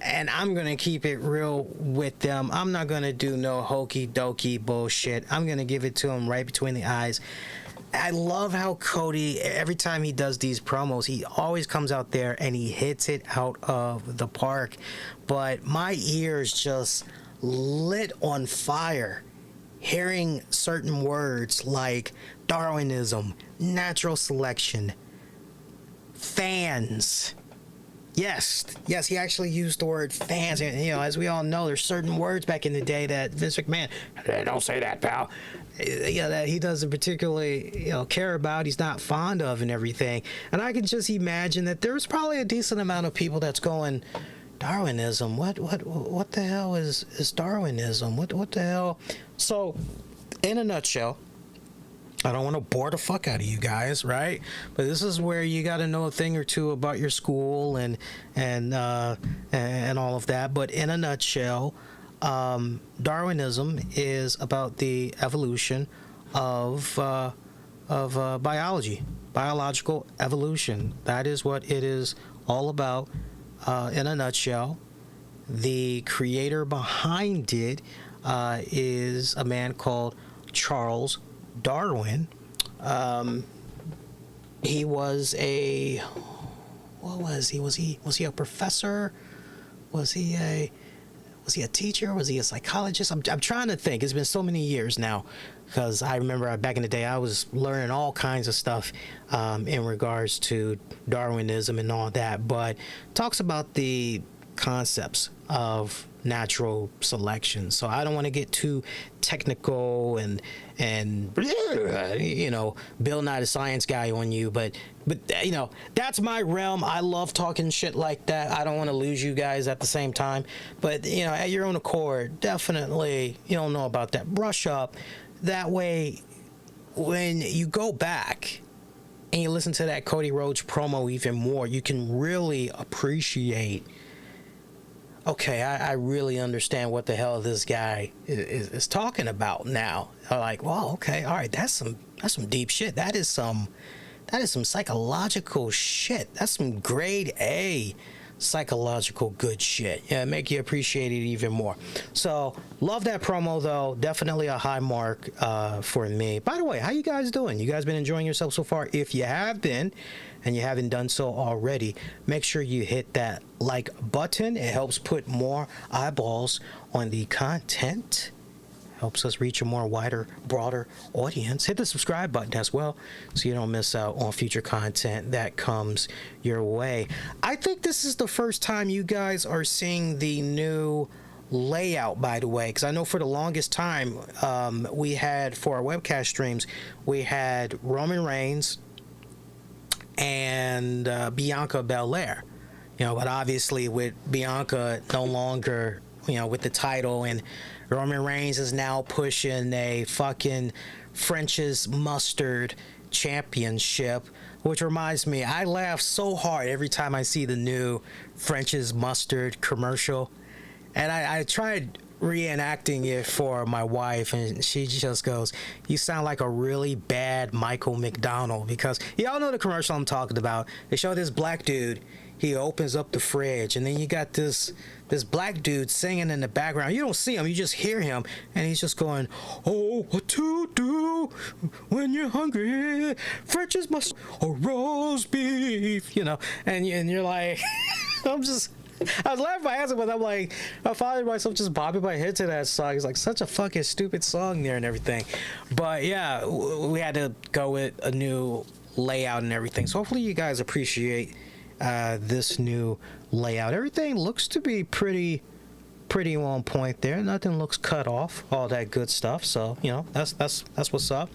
and I'm gonna keep it real with them. I'm not gonna do no hokey dokey bullshit. I'm gonna give it to them right between the eyes. I love how Cody, every time he does these promos, he always comes out there and he hits it out of the park. But my ears just lit on fire hearing certain words like Darwinism, natural selection, fans. Yes, he actually used the word fans. And, you know, as we all know, there's certain words back in the day that Vince McMahon, "Hey, don't say that, pal," that he doesn't particularly, care about, he's not fond of and everything. And I can just imagine that there's probably a decent amount of people that's going, Darwinism, what the hell is Darwinism? What the hell? So, in a nutshell, I don't want to bore the fuck out of you guys, right? But this is where you got to know a thing or two about your school and all of that. But in a nutshell, Darwinism is about the evolution of biology, biological evolution. That is what it is all about. In a nutshell, the creator behind it is a man called Charles Darwin. He was a, what was he? Was he a professor? Was he a teacher? Was he a psychologist? I'm trying to think. It's been so many years now, because I remember back in the day I was learning all kinds of stuff in regards to Darwinism and all that, but talks about the concepts of natural selection. So I don't want to get too technical and Bill Nye the Science Guy on you, but that's my realm. I love talking shit like that. I don't want to lose you guys at the same time, but at your own accord, definitely, you don't know about that, brush up. That way, when you go back and you listen to that Cody Rhodes promo even more, you can really appreciate, okay, I really understand what the hell this guy is talking about now. I'm like, well, okay, all right, that's some deep shit. That is some psychological shit. That's some grade A psychological good shit. Yeah, make you appreciate it even more. So love that promo though. Definitely a high mark for me. By the way, how you guys doing? You guys been enjoying yourself so far? If you have been and you haven't done so already, make sure you hit that like button. It helps put more eyeballs on the content, helps us reach a more wider, broader audience. Hit the subscribe button as well so you don't miss out on future content that comes your way. I think this is the first time you guys are seeing the new layout, by the way, because I know for the longest time we had, for our webcast streams, we had Roman Reigns and Bianca Belair, but obviously with Bianca no longer, with the title, and Roman Reigns is now pushing a fucking French's Mustard championship, which reminds me, I laugh so hard every time I see the new French's Mustard commercial, and I tried reenacting it for my wife, and she just goes, "You sound like a really bad Michael McDonald," because y'all know the commercial I'm talking about. They show this black dude, he opens up the fridge, and then you got this black dude singing in the background. You don't see him, you just hear him, and he's just going, "Oh, what to do when you're hungry? French's must or roast beef," and you're like, I was laughing my ass off, but I'm like, I found myself just bobbing my head to that song. It's like such a fucking stupid song there and everything. But yeah, we had to go with a new layout and everything. So hopefully you guys appreciate this new layout. Everything looks to be pretty on point there. Nothing looks cut off, all that good stuff. So that's what's up.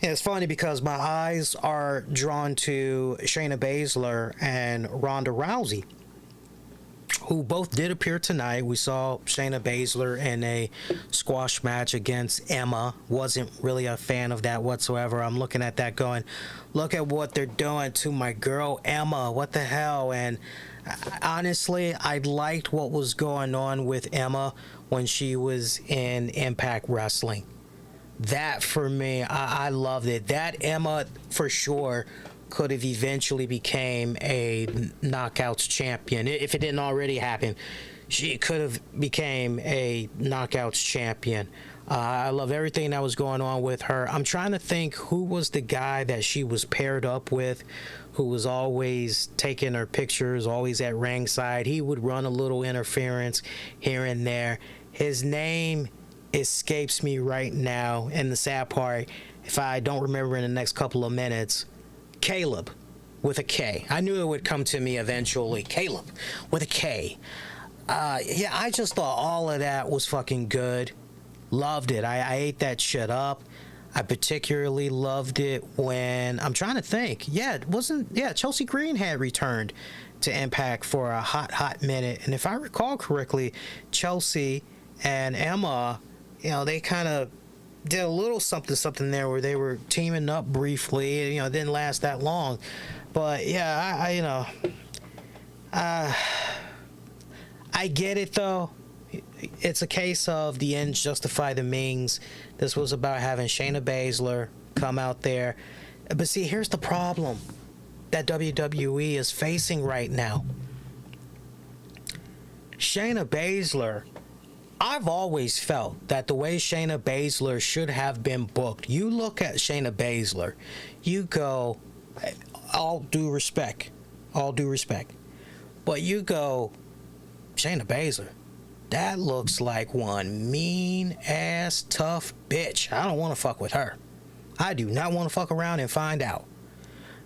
And it's funny because my eyes are drawn to Shayna Baszler and Ronda Rousey, who both did appear tonight. We saw Shayna Baszler in a squash match against Emma. Wasn't really a fan of that whatsoever. I'm looking at that going, look at what they're doing to my girl Emma. What the hell? And honestly, I liked what was going on with Emma when she was in Impact Wrestling. that for me, I loved it. That Emma for sure could have eventually became a Knockouts champion if it didn't already happen. She could have became a Knockouts champion. I love everything that was going on with her. I'm trying to think who was the guy that she was paired up with, who was always taking her pictures, always at ringside. He would run a little interference here and there. His name escapes me right now, and the sad part, if I don't remember in the next couple of minutes, Caleb with a K. I knew it would come to me eventually. Caleb with a K. Yeah, I just thought all of that was fucking good. Loved it. I ate that shit up. I particularly loved it when, I'm trying to think. Yeah, Chelsea Green had returned to Impact for a hot minute. And if I recall correctly, Chelsea and Emma, they kind of did a little something there where they were teaming up briefly. It didn't last that long. But yeah, I get it though. It's a case of the ends justify the means. This was about having Shayna Baszler come out there. But see, here's the problem that WWE is facing right now. Shayna Baszler, I've always felt that the way Shayna Baszler should have been booked, you look at Shayna Baszler, you go, all due respect, but you go, Shayna Baszler, that looks like one mean ass tough bitch. I don't want to fuck with her. I do not want to fuck around and find out.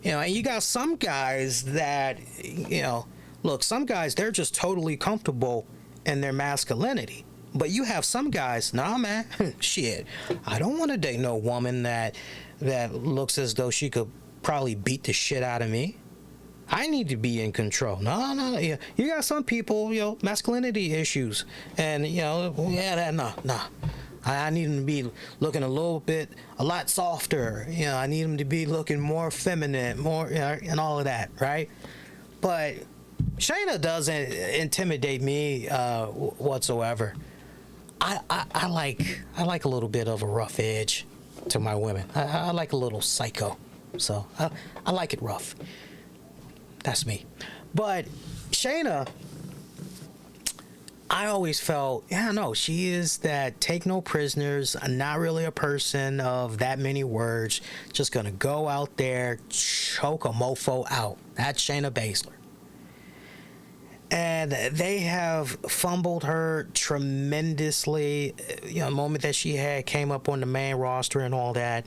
And you got some guys that, look, some guys, they're just totally comfortable in their masculinity. But you have some guys, nah, man, shit, I don't want to date no woman that looks as though she could probably beat the shit out of me. I need to be in control. No, yeah. You got some people, masculinity issues, and nah. I need them to be looking a lot softer. I need them to be looking more feminine, more, and all of that, right? But Shayna doesn't intimidate me whatsoever. I like a little bit of a rough edge to my women. I like a little psycho, so I like it rough. That's me. But Shayna, I always felt, she is that take no prisoners, not really a person of that many words, just gonna go out there, choke a mofo out. That's Shayna Baszler. And they have fumbled her tremendously. The moment that she came up on the main roster and all that.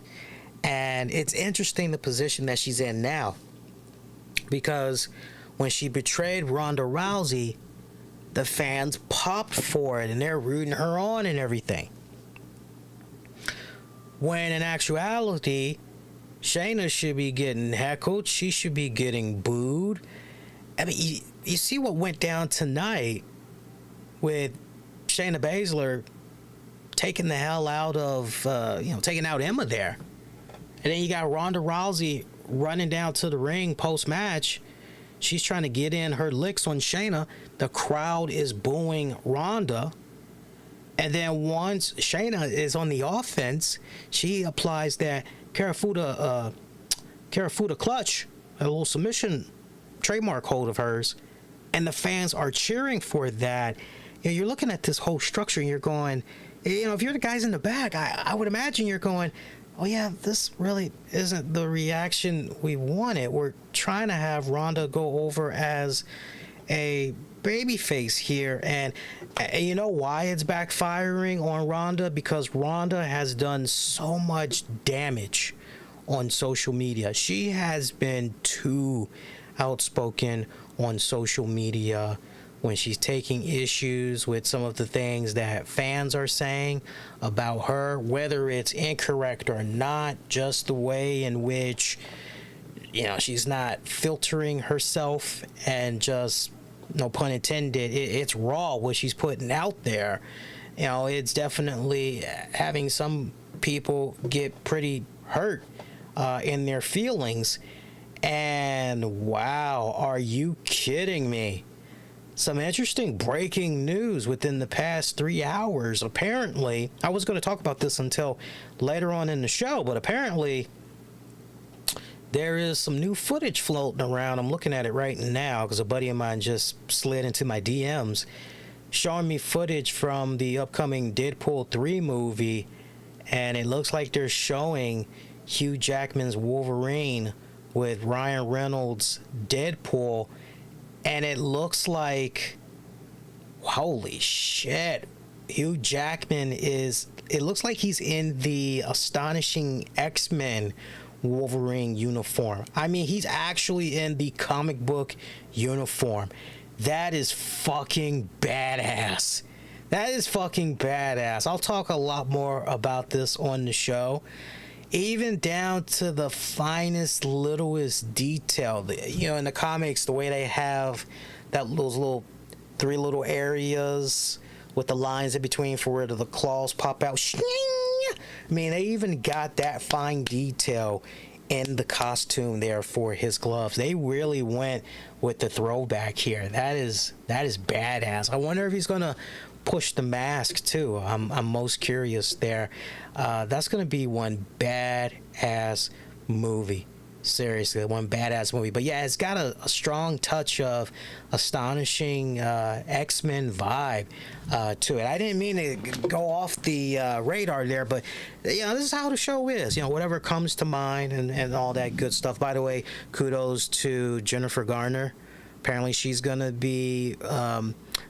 And it's interesting the position that she's in now. Because when she betrayed Ronda Rousey, the fans popped for it and they're rooting her on and everything. When in actuality, Shayna should be getting heckled. She should be getting booed. I mean, you see what went down tonight with Shayna Baszler taking the hell out of, taking out Emma there. And then you got Ronda Rousey running down to the ring post-match. She's trying to get in her licks on Shayna. The crowd is booing Ronda. And then once Shayna is on the offense, she applies that Karafuda clutch, a little submission trademark hold of hers. And the fans are cheering for that. You're looking at this whole structure and you're going, if you're the guys in the back, I would imagine you're going, oh yeah, this really isn't the reaction we wanted. We're trying to have Ronda go over as a babyface here, and you know why it's backfiring on Ronda? Because Ronda has done so much damage on social media. She has been too outspoken on social media when she's taking issues with some of the things that fans are saying about her, whether it's incorrect or not, just the way in which, she's not filtering herself and just, no pun intended, it's raw what she's putting out there. It's definitely having some people get pretty hurt in their feelings. And wow, are you kidding me? some interesting breaking news within the past 3 hours. Apparently, I was going to talk about this until later on in the show, but apparently there is some new footage floating around. I'm looking at it right now because a buddy of mine just slid into my DMs showing me footage from the upcoming Deadpool 3 movie, and it looks like they're showing Hugh Jackman's Wolverine with Ryan Reynolds' Deadpool, and it looks like, holy shit, Hugh Jackman it looks like he's in the Astonishing X-Men Wolverine uniform. I mean, he's actually in the comic book uniform. That is fucking badass. That is fucking badass. I'll talk a lot more about this on the show, even down to the finest, littlest detail. You know, in the comics, the way they have those little 3 little areas with the lines in between for where the claws pop out. I mean, they even got that fine detail in the costume there for his gloves. They really went with the throwback here. That is badass. I wonder if he's gonna push the mask too. I'm most curious there. That's gonna be one badass movie. Seriously, one badass movie. But yeah, it's got a strong touch of Astonishing X-Men vibe to it. I didn't mean to go off the radar there, but you know, this is how the show is. You know, whatever comes to mind and all that good stuff. By the way, kudos to Jennifer Garner. Apparently, she's gonna be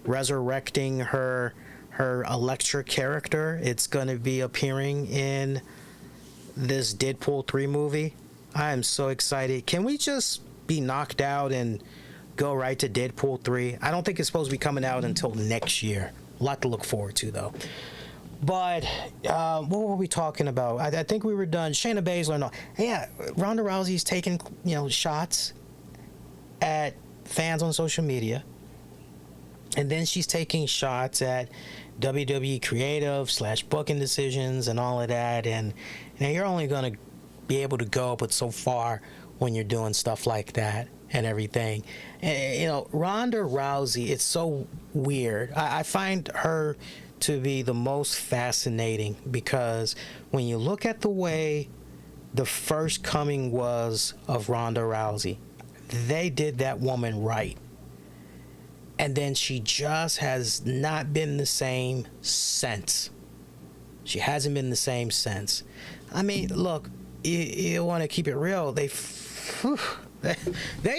resurrecting her Elektra character. It's gonna be appearing in this Deadpool 3 movie. I am so excited. Can we just be knocked out and go right to Deadpool 3? I don't think it's supposed to be coming out until next year. A lot to look forward to, though. But what were we talking about? I think we were done. Shayna Baszler. No. Yeah, Ronda Rousey's taking, you know, shots at fans on social media. And then she's taking shots at WWE creative / booking decisions and all of that. And you know, you're only going to be able to go but so far when you're doing stuff like that and everything. And, you know, Ronda Rousey, it's so weird. I find her to be the most fascinating because when you look at the way the first coming was of Ronda Rousey, they did that woman right. And then she just has not been the same since. She hasn't been the same since. I mean, look, you want to keep it real. They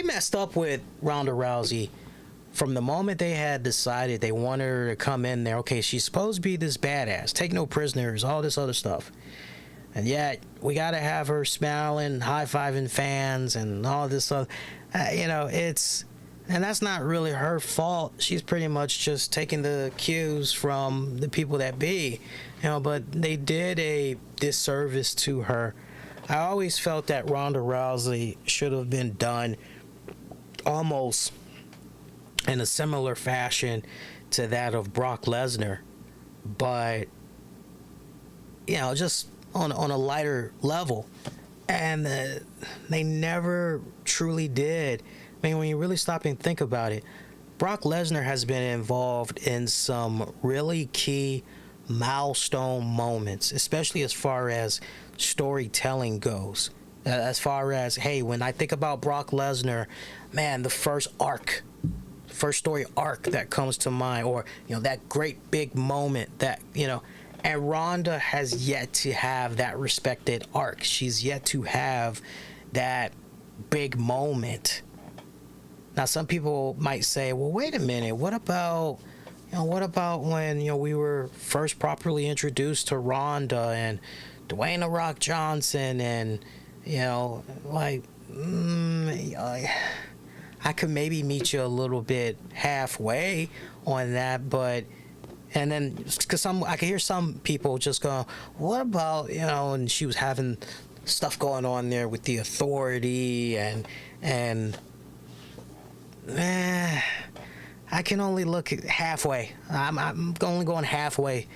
messed up with Ronda Rousey from the moment they had decided they wanted her to come in there. Okay, she's supposed to be this badass, take no prisoners, all this other stuff. And yet, we got to have her smiling, high-fiving fans and all this stuff. You know, and that's not really her fault. She's pretty much just taking the cues from the people that be. You know, but they did a disservice to her. I always felt that Ronda Rousey should have been done almost in a similar fashion to that of Brock Lesnar, but you know, just on a lighter level. And they never truly did. I mean, when you really stop and think about it, Brock Lesnar has been involved in some really key milestone moments, especially as far as storytelling goes. As far as, hey, when I think about Brock Lesnar, man, the first story arc that comes to mind, or, you know, that great big moment that, you know, and Ronda has yet to have that respected arc. She's yet to have that big moment. Now, some people might say, well, wait a minute, what about when, you know, we were first properly introduced to Ronda and Dwayne "The Rock" Johnson, and, you know, like, I could maybe meet you a little bit halfway on that, but, and then, because I could hear some people just go, what about, you know, and she was having stuff going on there with the Authority, and I can only look at halfway. I'm only going halfway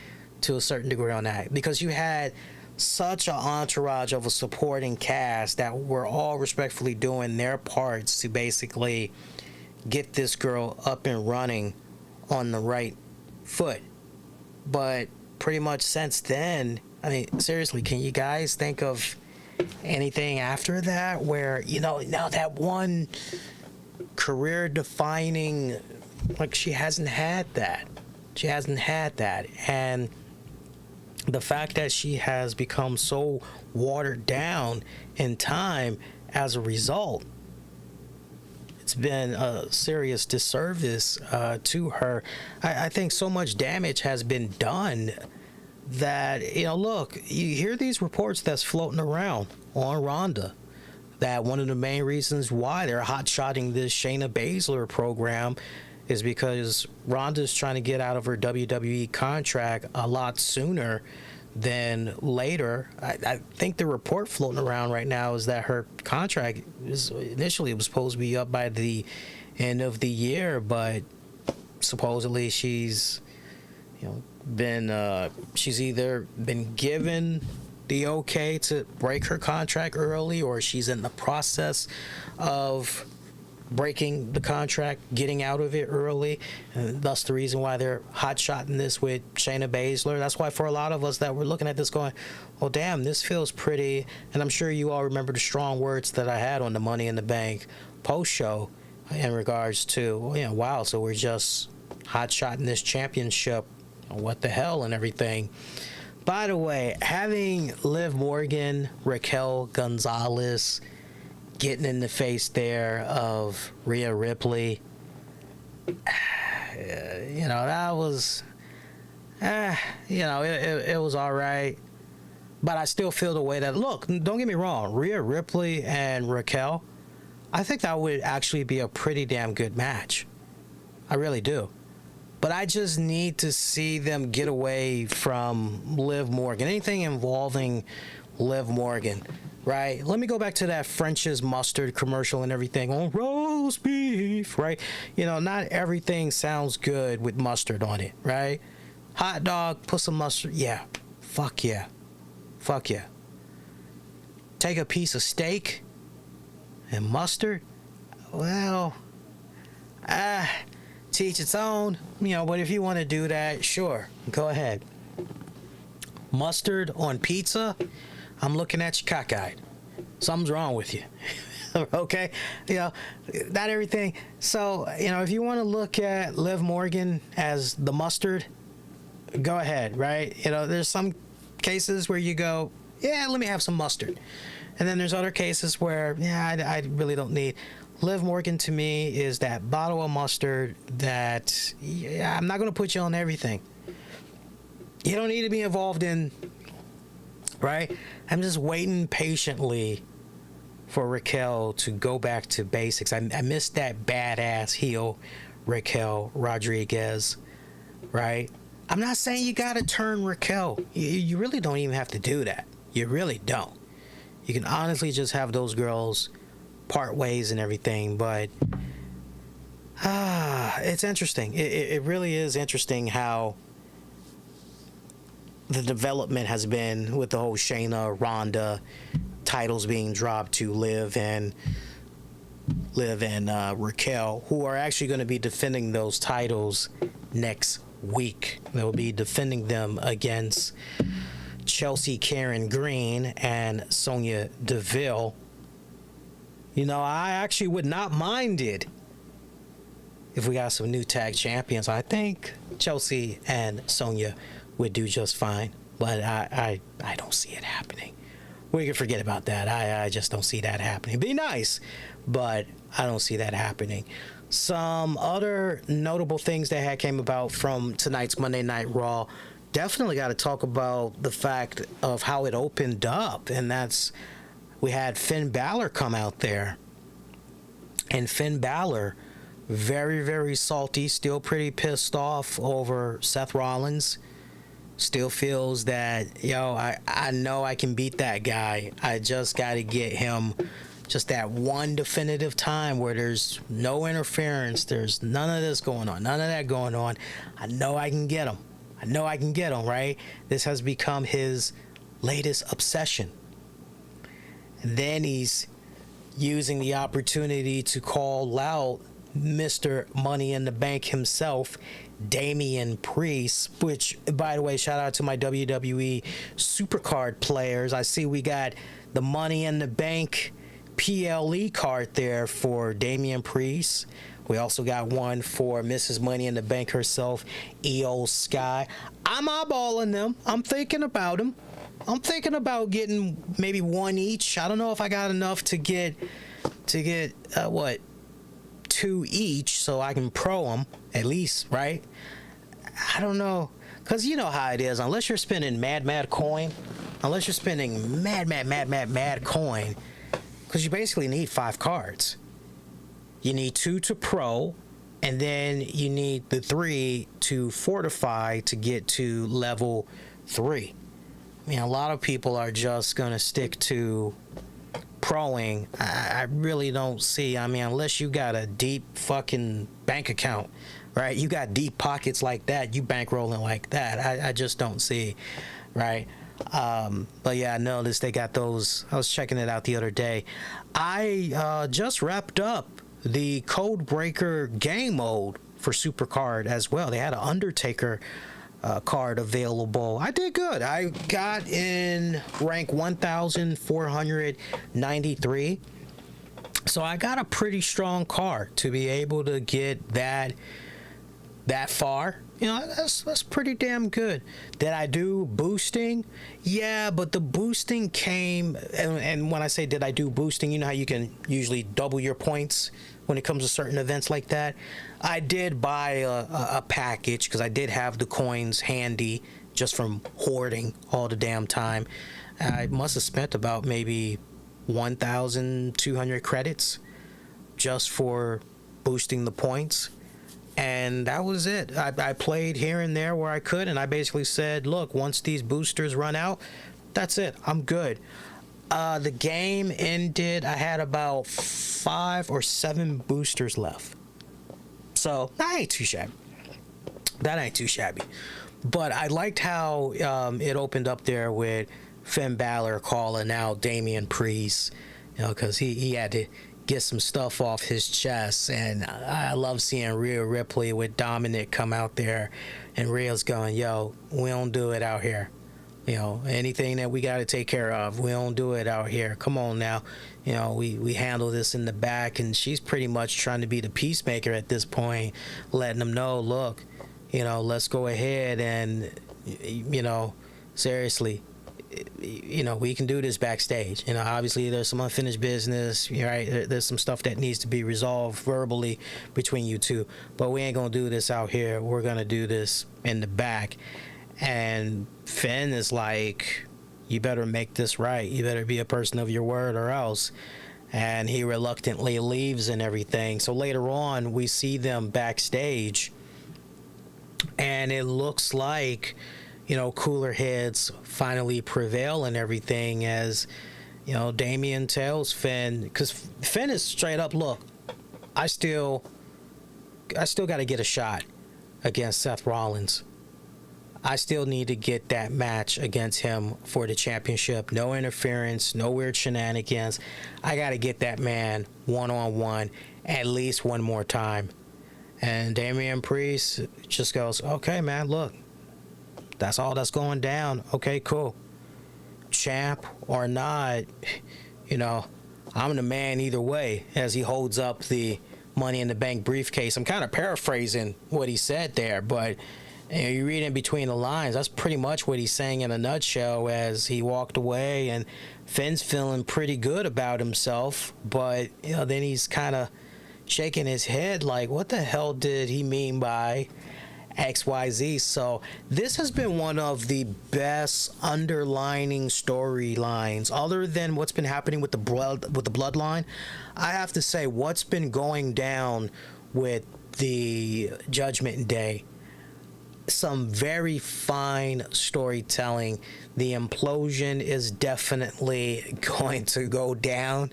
to a certain degree on that, because you had such an entourage of a supporting cast that were all respectfully doing their parts to basically get this girl up and running on the right foot. But pretty much since then, I mean, seriously, can you guys think of anything after that where, now that one career defining, like, she hasn't had that. And the fact that she has become so watered down in time as a result, it's been a serious disservice to her. I think so much damage has been done that, look, you hear these reports that's floating around on Ronda, that one of the main reasons why they're hot-shotting this Shayna Baszler program is because Ronda's trying to get out of her WWE contract a lot sooner than later. I think the report floating around right now is that her contract was supposed to be up by the end of the year, but supposedly she's she's either been given the okay to break her contract early, or she's in the process of breaking the contract, getting out of it early, and that's the reason why they're hot-shotting this with Shayna Baszler. That's why for a lot of us that were looking at this going, well, damn, this feels pretty, and I'm sure you all remember the strong words that I had on the Money in the Bank post-show in regards to, wow, so we're just hot-shotting this championship, what the hell, and everything. By the way, having Liv Morgan, Raquel Gonzalez getting in the face there of Rhea Ripley, that was, it was all right. But I still feel the way that, look, don't get me wrong, Rhea Ripley and Raquel, I think that would actually be a pretty damn good match. I really do. But I just need to see them get away from Liv Morgan. Anything involving Liv Morgan, right? Let me go back to that French's mustard commercial and everything on roast beef, right? Not everything sounds good with mustard on it, right? Hot dog, put some mustard. Yeah. Fuck yeah. Fuck yeah. Take a piece of steak and mustard. Well, to each its own, but if you want to do that, sure, go ahead. Mustard on pizza, I'm looking at you cockeyed. Something's wrong with you. Okay? Not everything. So, if you want to look at Liv Morgan as the mustard, go ahead, right? There's some cases where you go, yeah, let me have some mustard. And then there's other cases where, I really don't need. Liv Morgan to me is that bottle of mustard that, I'm not going to put you on everything. You don't need to be involved in, right? I'm just waiting patiently for Raquel to go back to basics. I miss that badass heel Raquel Rodriguez, right? I'm not saying you got to turn Raquel. You really don't even have to do that. You really don't. You can honestly just have those girls part ways and everything, but it's interesting. It really is interesting how the development has been with the whole Shayna Ronda titles being dropped to Liv and Raquel, who are actually going to be defending those titles next week. They'll be defending them against Chelsea Karen Green and Sonya Deville. I actually would not mind it if we got some new tag champions. I think Chelsea and Sonya would do just fine, but I don't see it happening. We can forget about that. I just don't see that happening. It'd be nice, but I don't see that happening. Some other notable things that had came about from tonight's Monday Night Raw. Definitely got to talk about the fact of how it opened up, and that's we had Finn Balor come out there, and Finn Balor, very, very salty, still pretty pissed off over Seth Rollins. Still feels that, I know I can beat that guy. I just got to get him just that one definitive time where there's no interference. There's none of this going on, none of that going on. I know I can get him. Right? This has become his latest obsession. And then he's using the opportunity to call out Mr. Money in the Bank himself, Damian Priest, which, by the way, shout out to my WWE Supercard players. I see we got the Money in the Bank PLE card there for Damian Priest. We also got one for Mrs. Money in the Bank herself, EO Sky. I'm eyeballing them. I'm thinking about them. I'm thinking about getting maybe one each. I don't know if I got enough to get two each so I can pro them at least, right? I don't know, because you know how it is. Unless you're spending mad coin, unless you're spending mad coin, because you basically need 5 cards. You need 2 to pro, and then you need the 3 to fortify to get to level 3. I mean, a lot of people are just going to stick to proing. I really don't see, I mean, unless you got a deep fucking bank account, right? You got deep pockets like that, you bankrolling like that. I just don't see, right? But yeah, I noticed they got those. I was checking it out the other day. I just wrapped up the Code Breaker game mode for Supercard as well. They had an Undertaker card available. I did good. I got in rank 1,493. So I got a pretty strong card to be able to get that far. You know, that's pretty damn good. Did I do boosting? Yeah, but the boosting came, and when I say did I do boosting, you know how you can usually double your points when it comes to certain events like that? I did buy a package because I did have the coins handy just from hoarding all the damn time. I must have spent about maybe 1,200 credits just for boosting the points. And that was it. I played here and there where I could, and I basically said, look, once these boosters run out, that's it. I'm good. The game ended, I had about 5 or 7 boosters left. So, that ain't too shabby. But I liked how it opened up there with Finn Balor calling out Damian Priest, you know, because he had to get some stuff off his chest. And I love seeing Rhea Ripley with Dominic come out there, and Rhea's going, yo, we don't do it out here. You know, anything that we got to take care of, we don't do it out here. Come on now. You know, we handle this in the back. And she's pretty much trying to be the peacemaker at this point, letting them know, look, you know, let's go ahead and, you know, seriously, you know, we can do this backstage. You know, obviously there's some unfinished business, right? There's some stuff that needs to be resolved verbally between you two, but we ain't gonna do this out here. We're gonna do this in the back. And Finn is like, you better make this right. You better be a person of your word or else. And he reluctantly leaves and everything. So later on, we see them backstage, and it looks like, you know, cooler heads finally prevail and everything, as, you know, Damian tells Finn, because Finn is straight up, look, I still got to get a shot against Seth Rollins. I still need to get that match against him for the championship. No interference, no weird shenanigans. I got to get that man one-on-one at least one more time. And Damian Priest just goes, okay, man, look, that's all that's going down. Okay, cool. Champ or not, you know, I'm the man either way, as he holds up the Money in the Bank briefcase. I'm kind of paraphrasing what he said there, but you know, you read in between the lines, that's pretty much what he's saying in a nutshell, as he walked away. And Finn's feeling pretty good about himself, but, you know, then he's kind of shaking his head like, what the hell did he mean by XYZ? So this has been one of the best underlining storylines, other than what's been happening with the bloodline. I have to say, what's been going down with the Judgment Day, some very fine storytelling. The implosion is definitely going to go down,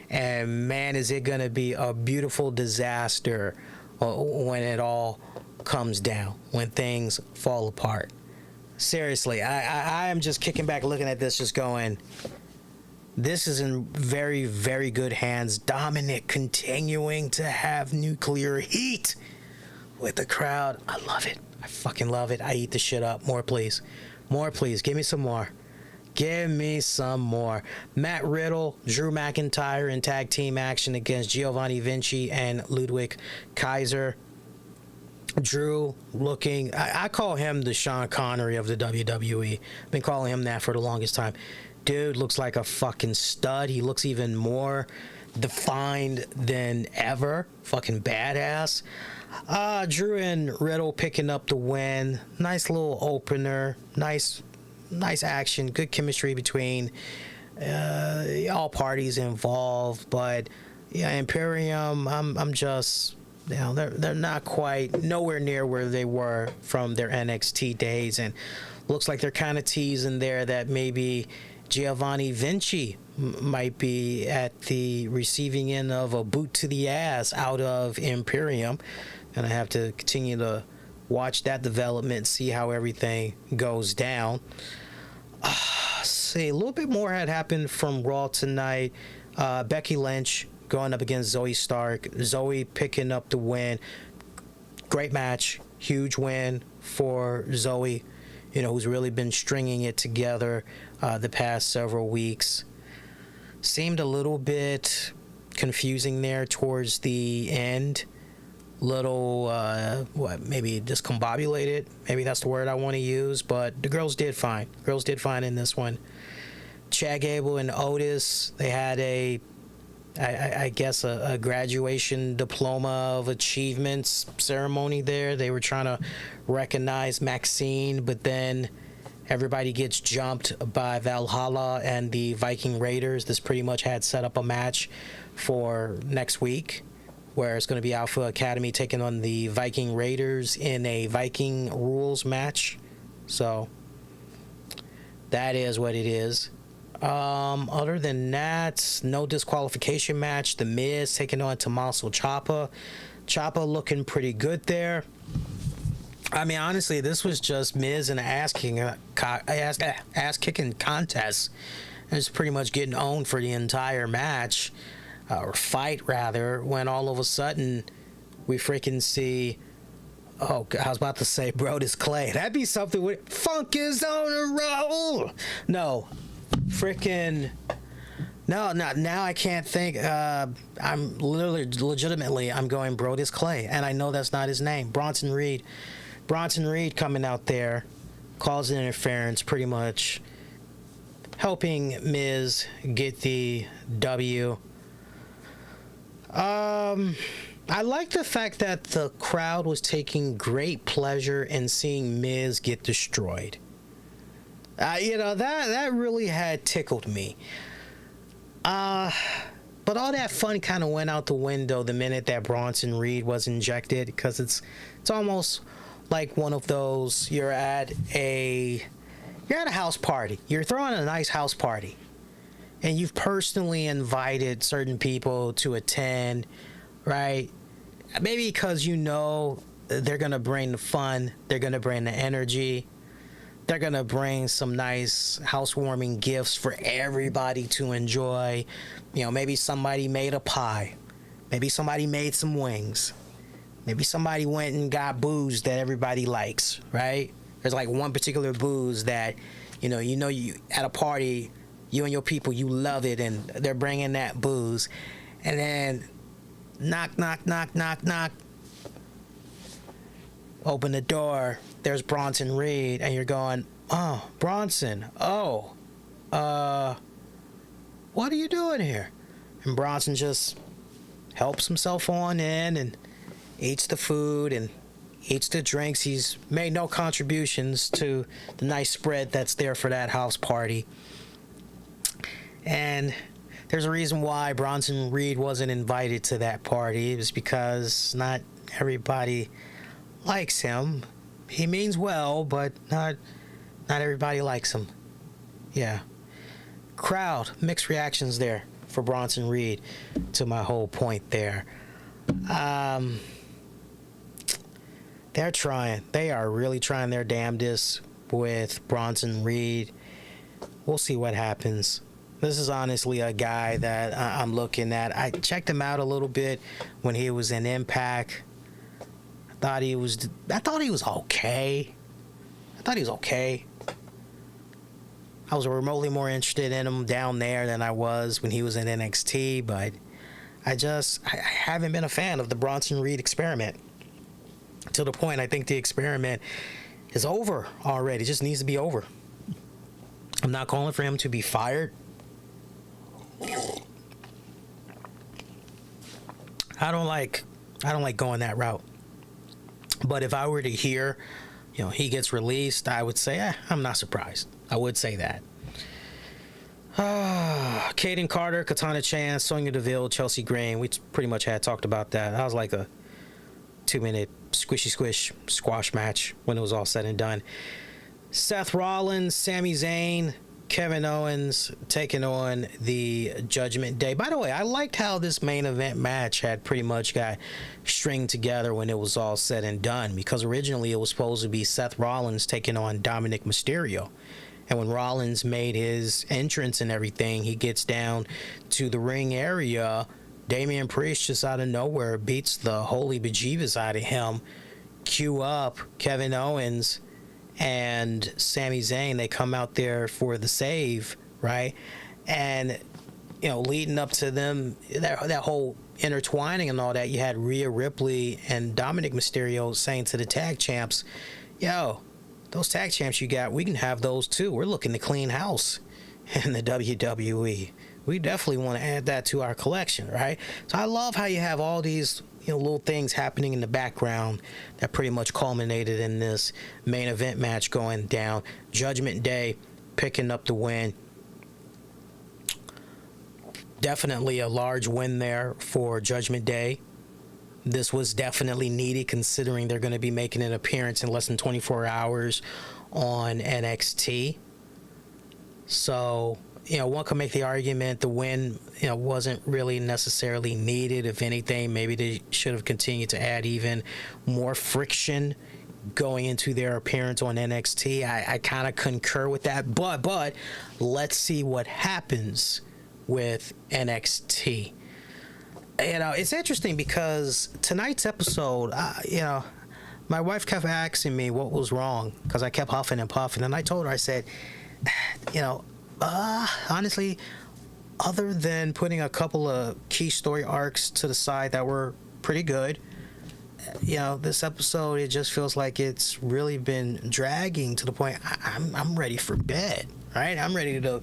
and man, is it going to be a beautiful disaster when it all comes down, when things fall apart. Seriously, I am just kicking back looking at this, just going, This is in very, very good hands. Dominic continuing to have nuclear heat with the crowd. I love it. I fucking love it. I eat the shit up. More, please. More, please. Give me some more. Give me some more. Matt Riddle, Drew McIntyre in tag team action against Giovanni Vinci and Ludwig Kaiser. Drew looking, I call him the Sean Connery of the WWE. I've been calling him that for the longest time. Dude looks like a fucking stud. He looks even more defined than ever. Fucking badass. Drew and Riddle picking up the win. Nice little opener. Nice action. Good chemistry between all parties involved. But yeah, Imperium, I'm just, you know, they're not quite nowhere near where they were from their NXT days, and looks like they're kind of teasing there that maybe Giovanni Vinci might be at the receiving end of a boot to the ass out of Imperium. And I have to continue to watch that development, see how everything goes down. See, a little bit more had happened from Raw tonight. Becky Lynch going up against Zoe Stark. Zoe picking up the win. Great match. Huge win for Zoe, you know, who's really been stringing it together the past several weeks. Seemed a little bit confusing there towards the end. Little, maybe discombobulated. Maybe that's the word I want to use, but the girls did fine. Girls did fine in this one. Chad Gable and Otis, they had I guess a graduation diploma of achievements ceremony there. They were trying to recognize Maxine, but then everybody gets jumped by Valhalla and the Viking Raiders. This pretty much had set up a match for next week, where it's going to be Alpha Academy taking on the Viking Raiders in a Viking rules match. So that is what it is. Other than that, no disqualification match. The Miz taking on Tommaso Ciampa. Ciampa looking pretty good there. I mean, honestly, this was just Miz in an ass-kicking contest. It's pretty much getting owned for the entire match. Or fight, rather, when all of a sudden we freaking see, oh, I was about to say Brodus Clay. That'd be something with Funk is on a roll. No, freaking, no, not now. I can't think. I'm legitimately, I'm going Brodus Clay, and I know that's not his name. Bronson Reed coming out there, causing interference, pretty much helping Miz get the W. I like the fact that the crowd was taking great pleasure in seeing Miz get destroyed. You know, that really had tickled me. But all that fun kind of went out the window the minute that Bronson Reed was injected, because it's almost like one of those, you're at a house party. You're throwing a nice house party, and you've personally invited certain people to attend, right? Maybe because you know they're going to bring the fun, they're going to bring the energy, they're going to bring some nice housewarming gifts for everybody to enjoy. You know, maybe somebody made a pie. Maybe somebody made some wings. Maybe somebody went and got booze that everybody likes, right? There's like one particular booze that, you at a party, you and your people, you love it, and they're bringing that booze. And then knock, knock, knock, knock, knock. Open the door. There's Bronson Reed, and you're going, oh, Bronson, oh, what are you doing here? And Bronson just helps himself on in and eats the food and eats the drinks. He's made no contributions to the nice spread that's there for that house party. And there's a reason why Bronson Reed wasn't invited to that party. It was because not everybody likes him. He means well, but not everybody likes him. Yeah. Crowd, mixed reactions there for Bronson Reed, to my whole point there. They're trying. They are really trying their damnedest with Bronson Reed. We'll see what happens. This is honestly a guy that I'm looking at. I checked him out a little bit when he was in Impact. I thought he was okay. I was remotely more interested in him down there than I was when he was in NXT, but I haven't been a fan of the Bronson Reed experiment. To the point I think the experiment is over already. It just needs to be over. I'm not calling for him to be fired. I don't like going that route. But if I were to hear, he gets released, I would say, I'm not surprised. I would say that. Kaden Carter, Katana Chance, Sonya Deville, Chelsea Green. We pretty much had talked about that. That was like a 2-minute squishy squish squash match when it was all said and done. Seth Rollins, Sami Zayn, Kevin Owens taking on the Judgment Day. By the way, I liked how this main event match had pretty much got stringed together when it was all said and done, because originally it was supposed to be Seth Rollins taking on Dominic Mysterio. And when Rollins made his entrance and everything, he gets down to the ring area. Damian Priest just out of nowhere beats the holy bejeebus out of him. Cue up Kevin Owens and Sami Zayn. They come out there for the save, right? And leading up to them, that whole intertwining and all that, you had Rhea Ripley and Dominic Mysterio saying to the tag champs, those tag champs you got, we can have those too. We're looking to clean house in the WWE. We definitely want to add that to our collection, right? So I love how you have all these little things happening in the background that pretty much culminated in this main event match going down. Judgment Day picking up the win. Definitely a large win there for Judgment Day. This was definitely needed considering they're going to be making an appearance in less than 24 hours on NXT. So, one could make the argument the win, wasn't really necessarily needed. If anything, maybe they should have continued to add even more friction going into their appearance on NXT. I kind of concur with that, but let's see what happens with NXT. It's interesting because tonight's episode, my wife kept asking me what was wrong because I kept huffing and puffing, and I told her, I said, honestly, other than putting a couple of key story arcs to the side that were pretty good, this episode, it just feels like it's really been dragging to the point I'm ready for bed, right? I'm ready to,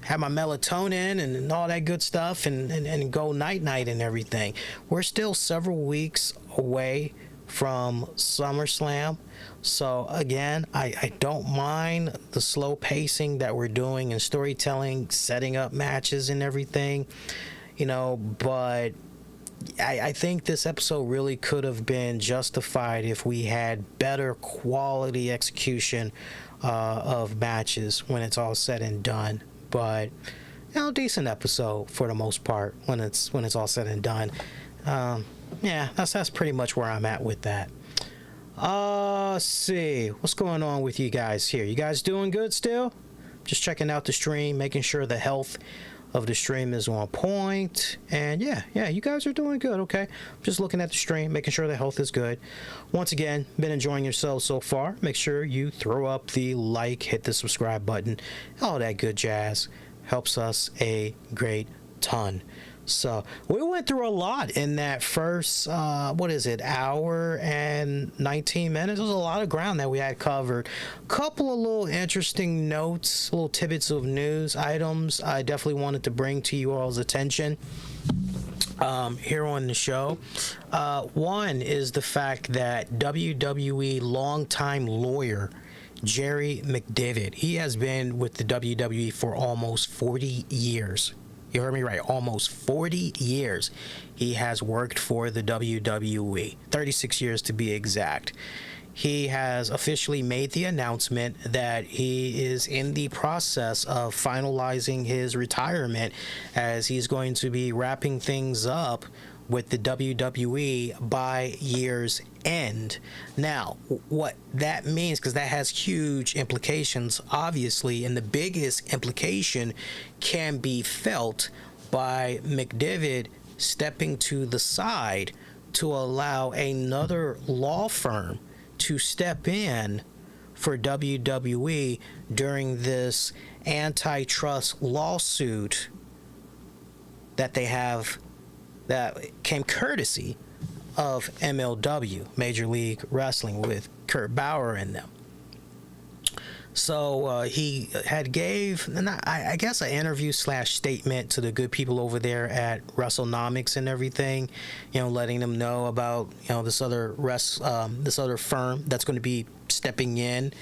have my melatonin and all that good stuff and go night-night and everything. We're still several weeks away from SummerSlam. So again, I don't mind the slow pacing that we're doing and storytelling, setting up matches and everything, but I think this episode really could have been justified if we had better quality execution of matches when it's all said and done. But decent episode for the most part when it's all said and done. That's pretty much where I'm at with that. Let's see what's going on with you guys here. You guys doing good still? Just checking out the stream, making sure the health of the stream is on point. And yeah, you guys are doing good. Okay, just looking at the stream, making sure the health is good. Once again, been enjoying yourselves so far. Make sure you throw up the like, hit the subscribe button, all that good jazz. Helps us a great ton. So we went through a lot in that first hour and 19 minutes. There was a lot of ground that we had covered. Couple of little interesting notes, little tidbits of news items I definitely wanted to bring to you all's attention here on the show. One is the fact that WWE longtime lawyer Jerry McDevitt, he has been with the WWE for almost 40 years. You heard me right, almost 40 years he has worked for the WWE, 36 years to be exact. He has officially made the announcement that he is in the process of finalizing his retirement, as he's going to be wrapping things up with the WWE by year's end. Now, what that means, because that has huge implications, obviously, and the biggest implication can be felt by McDevitt stepping to the side to allow another law firm to step in for WWE during this antitrust lawsuit that they have that came courtesy of MLW, Major League Wrestling, with Kurt Bauer in them. So he had gave, I guess, an interview / statement to the good people over there at WrestleNomics and everything, letting them know about this other firm that's going to be stepping in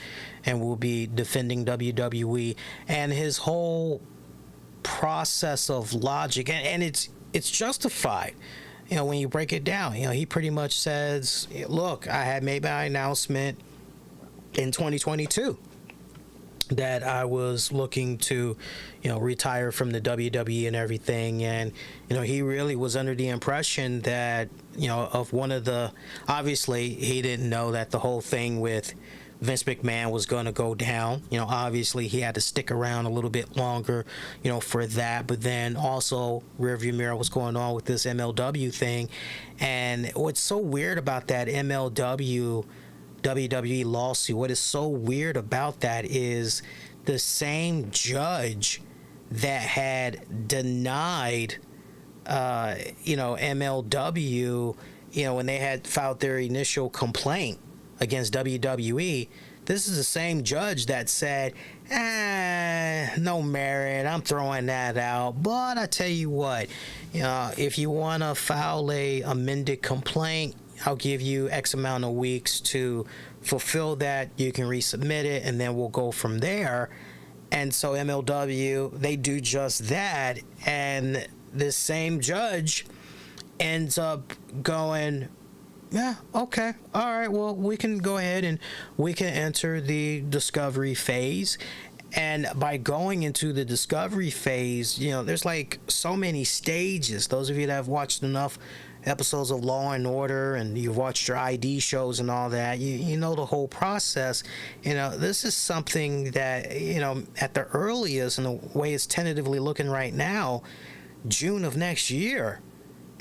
and will be defending WWE, and his whole process of logic, and it's justified. When you break it down, he pretty much says, look, I had made my announcement in 2022 that I was looking to, retire from the WWE and everything. And, he really was under the impression that, of one of the, obviously he didn't know that the whole thing with Vince McMahon was going to go down. Obviously he had to stick around a little bit longer, for that. But then also rearview mirror, what's going on with this MLW thing. And what's so weird about that MLW WWE lawsuit, what is so weird about that is the same judge that had denied MLW, when they had filed their initial complaint against WWE, this is the same judge that said, no merit, I'm throwing that out. But I tell you what, if you want to file a amended complaint, I'll give you X amount of weeks to fulfill that. You can resubmit it, and then we'll go from there. And so MLW, they do just that. And this same judge ends up going, yeah, okay, all right, well, we can go ahead and we can enter the discovery phase. And by going into the discovery phase, there's like so many stages. Those of you that have watched enough episodes of Law and Order and you've watched your ID shows and all that, you know the whole process. This is something that, at the earliest, and the way it's tentatively looking right now, June of next year,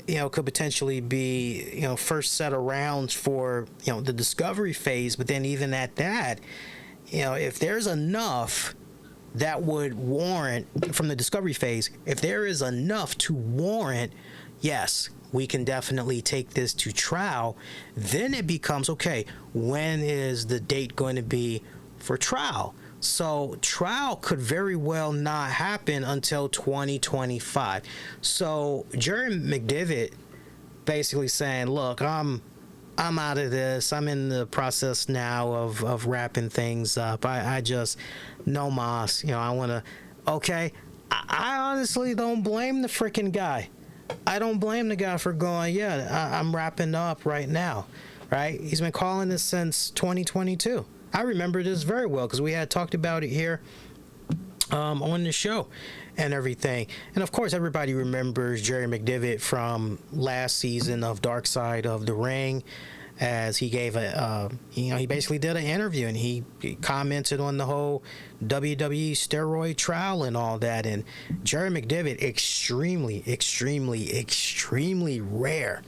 could potentially be, first set of rounds for, the discovery phase. But then even at that, if there's enough that would warrant, from the discovery phase, if there is enough to warrant, yes, we can definitely take this to trial, then it becomes, okay, when is the date going to be for trial? So trial could very well not happen until 2025. So Jerry McDevitt basically saying, look, I'm out of this. I'm in the process now of wrapping things up. I just, no mas, I want to, okay. I honestly don't blame the freaking guy. I don't blame the guy for going, I'm wrapping up right now, right? He's been calling this since 2022. I remember this very well because we had talked about it here on the show and everything. And of course, everybody remembers Jerry McDevitt from last season of Dark Side of the Ring, as he gave he basically did an interview and he commented on the whole WWE steroid trial and all that. And Jerry McDevitt, extremely, extremely, extremely rare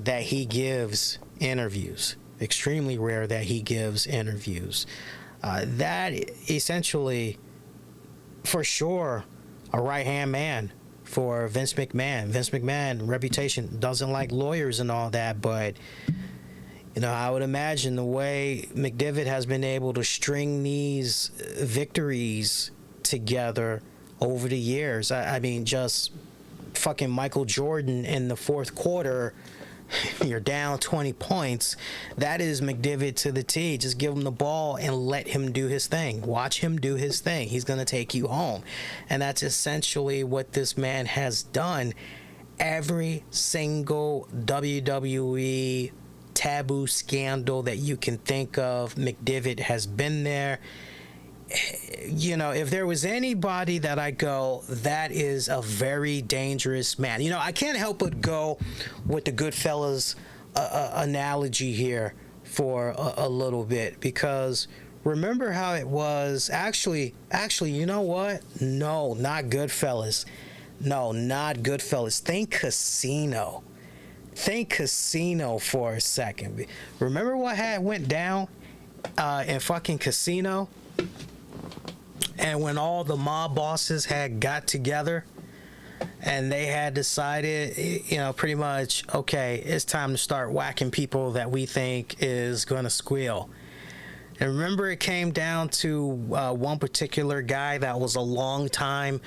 that he gives interviews. Extremely rare that he gives interviews. That essentially, for sure, a right-hand man for Vince McMahon. Vince McMahon, reputation, doesn't like lawyers and all that, but I would imagine the way McDevitt has been able to string these victories together over the years. I mean, just fucking Michael Jordan in the fourth quarter, you're down 20 points. That is McDevitt to the T. Just give him the ball and let him do his thing. Watch him do his thing. He's going to take you home. And that's essentially what this man has done. Every single WWE taboo scandal that you can think of, McDevitt has been there. if there was anybody that I go, that is a very dangerous man. I can't help but go with the Goodfellas analogy here for a little bit, because remember how it was. Actually, you know what? No, not Goodfellas. No, not Goodfellas. Think Casino. Think Casino for a second. Remember what went down in fucking Casino? And when all the mob bosses had got together and they had decided, pretty much, okay, it's time to start whacking people that we think is going to squeal. And remember, it came down to one particular guy that was a long time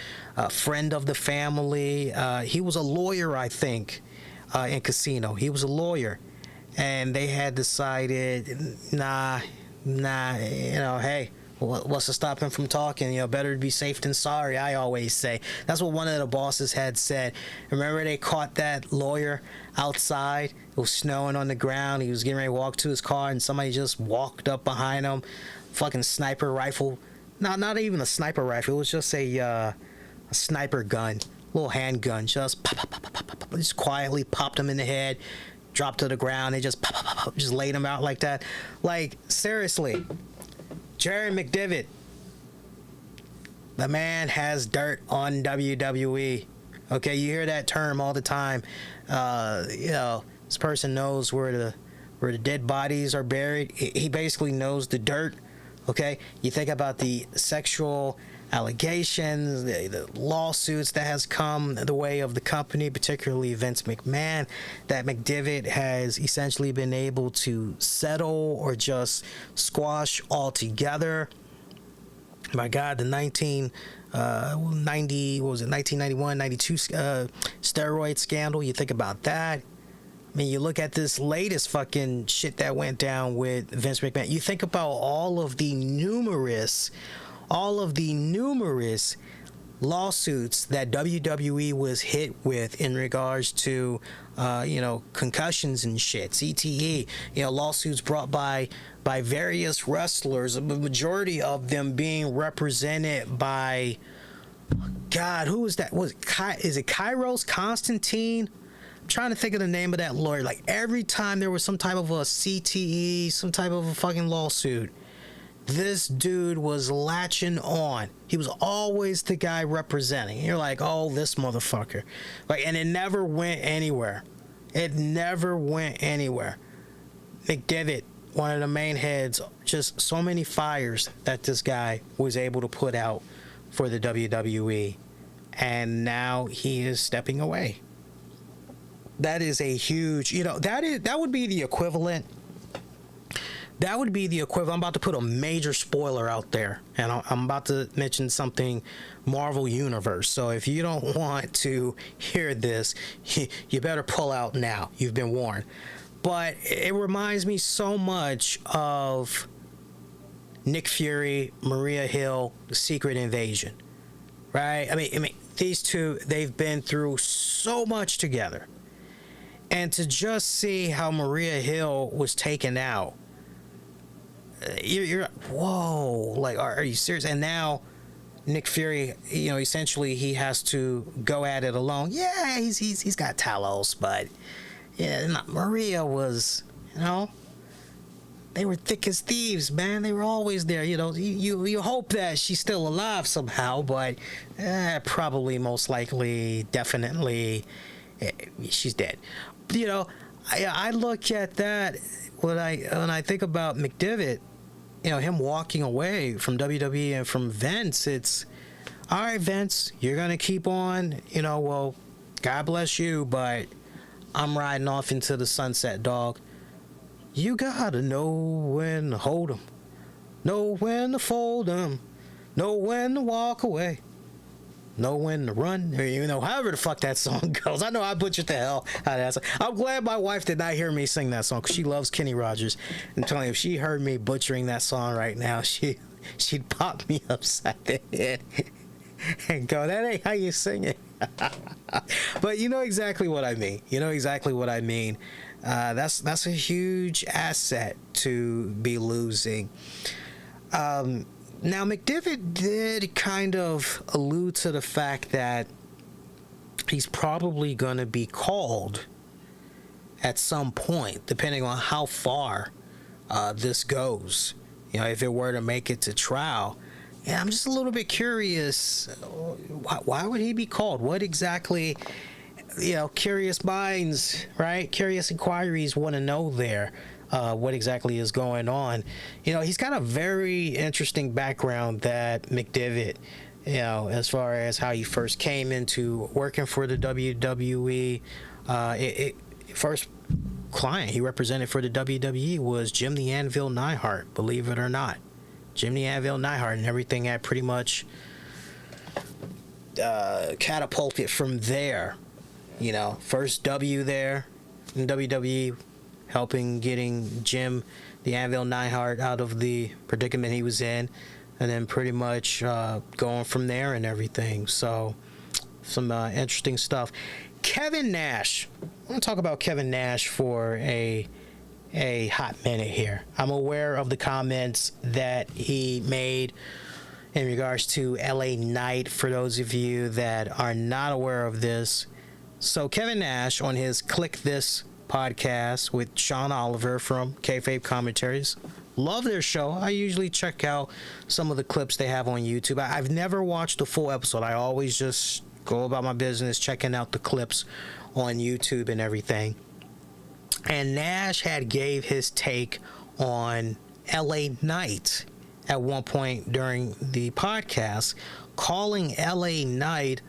friend of the family. He was a lawyer, I think, in Casino. He was a lawyer. And they had decided, nah, hey, what's to stop him from talking? Better to be safe than sorry, I always say. That's what one of the bosses had said. Remember, they caught that lawyer outside. It was snowing on the ground. He was getting ready to walk to his car, and somebody just walked up behind him. Fucking sniper rifle. Not even a sniper rifle. It was just a sniper gun. Little handgun. Just pop, pop, pop, pop, pop, pop. Just quietly popped him in the head. Dropped to the ground. They just pop, pop, pop, pop, just laid him out like that. Like, seriously. Jerry McDevitt, the man has dirt on WWE. Okay, you hear that term all the time. This person knows where the dead bodies are buried. He basically knows the dirt. Okay, you think about the sexual allegations, the lawsuits that has come the way of the company, particularly Vince McMahon, that McDevitt has essentially been able to settle or just squash altogether. My God, the 1991, 92 steroid scandal. You think about that. I mean, you look at this latest fucking shit that went down with Vince McMahon. You think about all of the numerous lawsuits that WWE was hit with in regards to, concussions and shit, CTE, lawsuits brought by various wrestlers, the majority of them being represented by, God, who is that? Is it Kairos Constantine? I'm trying to think of the name of that lawyer. Like, every time there was some type of a CTE, some type of a fucking lawsuit, this dude was latching on. He was always the guy representing. And you're like, oh, this motherfucker. Like, and it never went anywhere. It never went anywhere. McDevitt, one of the main heads, just so many fires that this guy was able to put out for the WWE. And now he is stepping away. That is a huge, that would be the equivalent. That would be the equivalent. I'm about to put a major spoiler out there, and I'm about to mention something Marvel Universe. So if you don't want to hear this, you better pull out now. You've been warned. But it reminds me so much of Nick Fury, Maria Hill, The Secret Invasion, right? I mean, these two, they've been through so much together. And to just see how Maria Hill was taken out, you're whoa, like, are you serious? And now Nick Fury, essentially he has to go at it alone. Yeah, he's got Talos, but Maria was, they were thick as thieves, man. They were always there. You hope that she's still alive somehow, but probably, most likely, definitely, she's dead. I look at that when I think about McDevitt, him walking away from WWE and from Vince. It's all right, Vince, you're gonna keep on. Well, God bless you, but I'm riding off into the sunset, dog. You gotta know when to hold 'em, know when to fold 'em, know when to walk away, know when to run, or, however the fuck that song goes. I know I butchered the hell out of that song. I'm glad my wife did not hear me sing that song, because she loves Kenny Rogers. I'm telling you, if she heard me butchering that song right now, she'd pop me upside the head and go, that ain't how you sing it. But you know exactly what I mean. That's a huge asset to be losing. Now, McDivitt did kind of allude to the fact that he's probably going to be called at some point, depending on how far this goes. You know, if it were to make it to trial. And I'm just a little bit curious, why would he be called? What exactly, you know, curious minds, right? Curious inquiries want to know there. What exactly is going on. You know, he's got a very interesting background, that McDivitt, you know, as far as how he first came into working for the WWE. First client he represented for the WWE was Jim the Anvil Neidhart, believe it or not. Jim the Anvil Neidhart, and everything had pretty much catapulted from there. You know, first W there in WWE, helping getting Jim the Anvil Neidhart out of the predicament he was in, and then pretty much going from there and everything. So some interesting stuff. Kevin Nash. I want to talk about Kevin Nash for a hot minute here. I'm aware of the comments that he made in regards to LA Knight, for those of you that are not aware of this. So Kevin Nash, on his Click This podcast with Sean Oliver from Kayfabe Commentaries. Love their show. I usually check out some of the clips they have on YouTube. I've never watched the full episode. I always just go about my business checking out the clips on YouTube and everything. And Nash had gave his take on LA Knight at one point during the podcast, calling LA Knight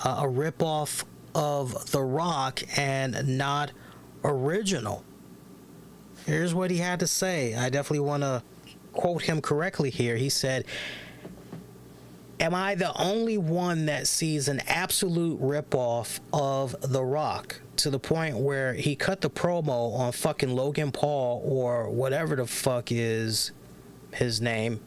a ripoff of The Rock and not original. Here's what he had to say. I definitely want to quote him correctly here. He said, "Am I the only one that sees an absolute ripoff of The Rock to the point where he cut the promo on fucking Logan Paul or whatever the fuck is his name?"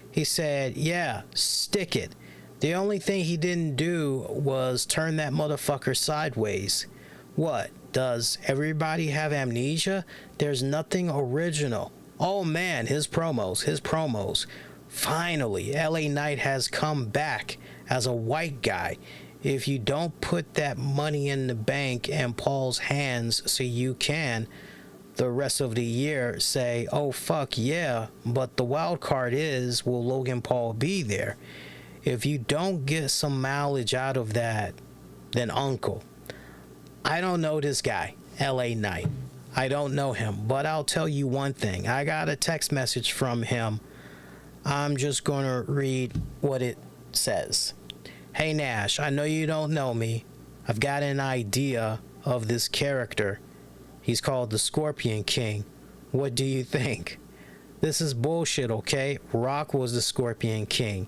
He said, "Yeah, stick it. The only thing he didn't do was turn that motherfucker sideways. What? Does everybody have amnesia? There's nothing original. Oh man, his promos. Finally, LA Knight has come back as a white guy. If you don't put that money in the bank in Paul's hands so you can, the rest of the year, say, oh fuck yeah, but the wild card is, will Logan Paul be there? If you don't get some mileage out of that, then uncle." I don't know this guy, LA Knight. I don't know him, but I'll tell you one thing. I got a text message from him. I'm just going to read what it says. "Hey Nash, I know you don't know me. I've got an idea of this character. He's called the Scorpion King. What do you think? This is bullshit, okay? Rock was the Scorpion King.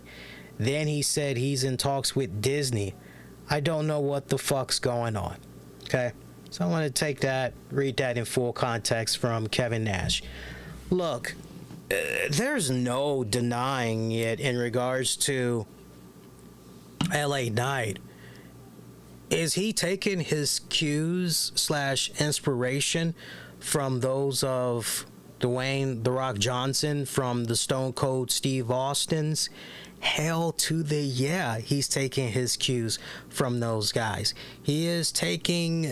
Then he said he's in talks with Disney. I don't know what the fuck's going on." Okay, so I want to take that, read that in full context from Kevin Nash. Look, there's no denying it in regards to LA Knight. Is he taking his cues / inspiration from those of Dwayne "The Rock" Johnson, from the Stone Cold Steve Austins? Hell to the yeah, he's taking his cues from those guys. He is taking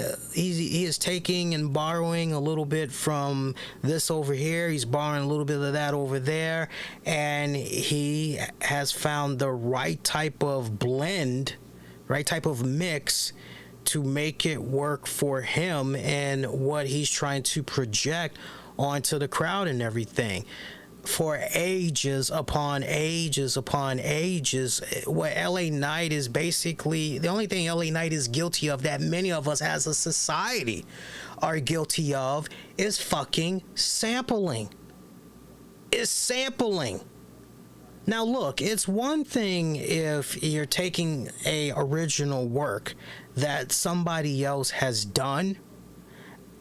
and borrowing a little bit from this over here. He's borrowing a little bit of that over there, and he has found the right type of blend, right type of mix to make it work for him and what he's trying to project onto the crowd and everything. For ages upon ages upon ages, what LA Knight is basically, the only thing LA Knight is guilty of, that many of us as a society are guilty of, is fucking sampling. Is sampling. Now look, it's one thing if you're taking a original work that somebody else has done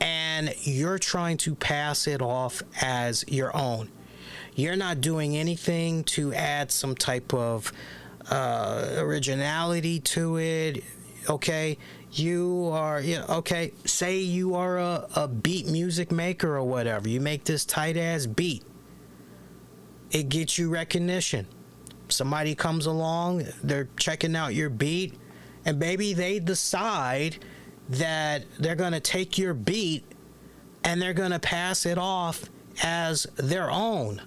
and you're trying to pass it off as your own. You're not doing anything to add some type of originality to it, okay? You are, okay, say you are a beat music maker or whatever. You make this tight-ass beat. it gets you recognition. Somebody comes along, they're checking out your beat, and maybe they decide that they're going to take your beat and they're going to pass it off as their own.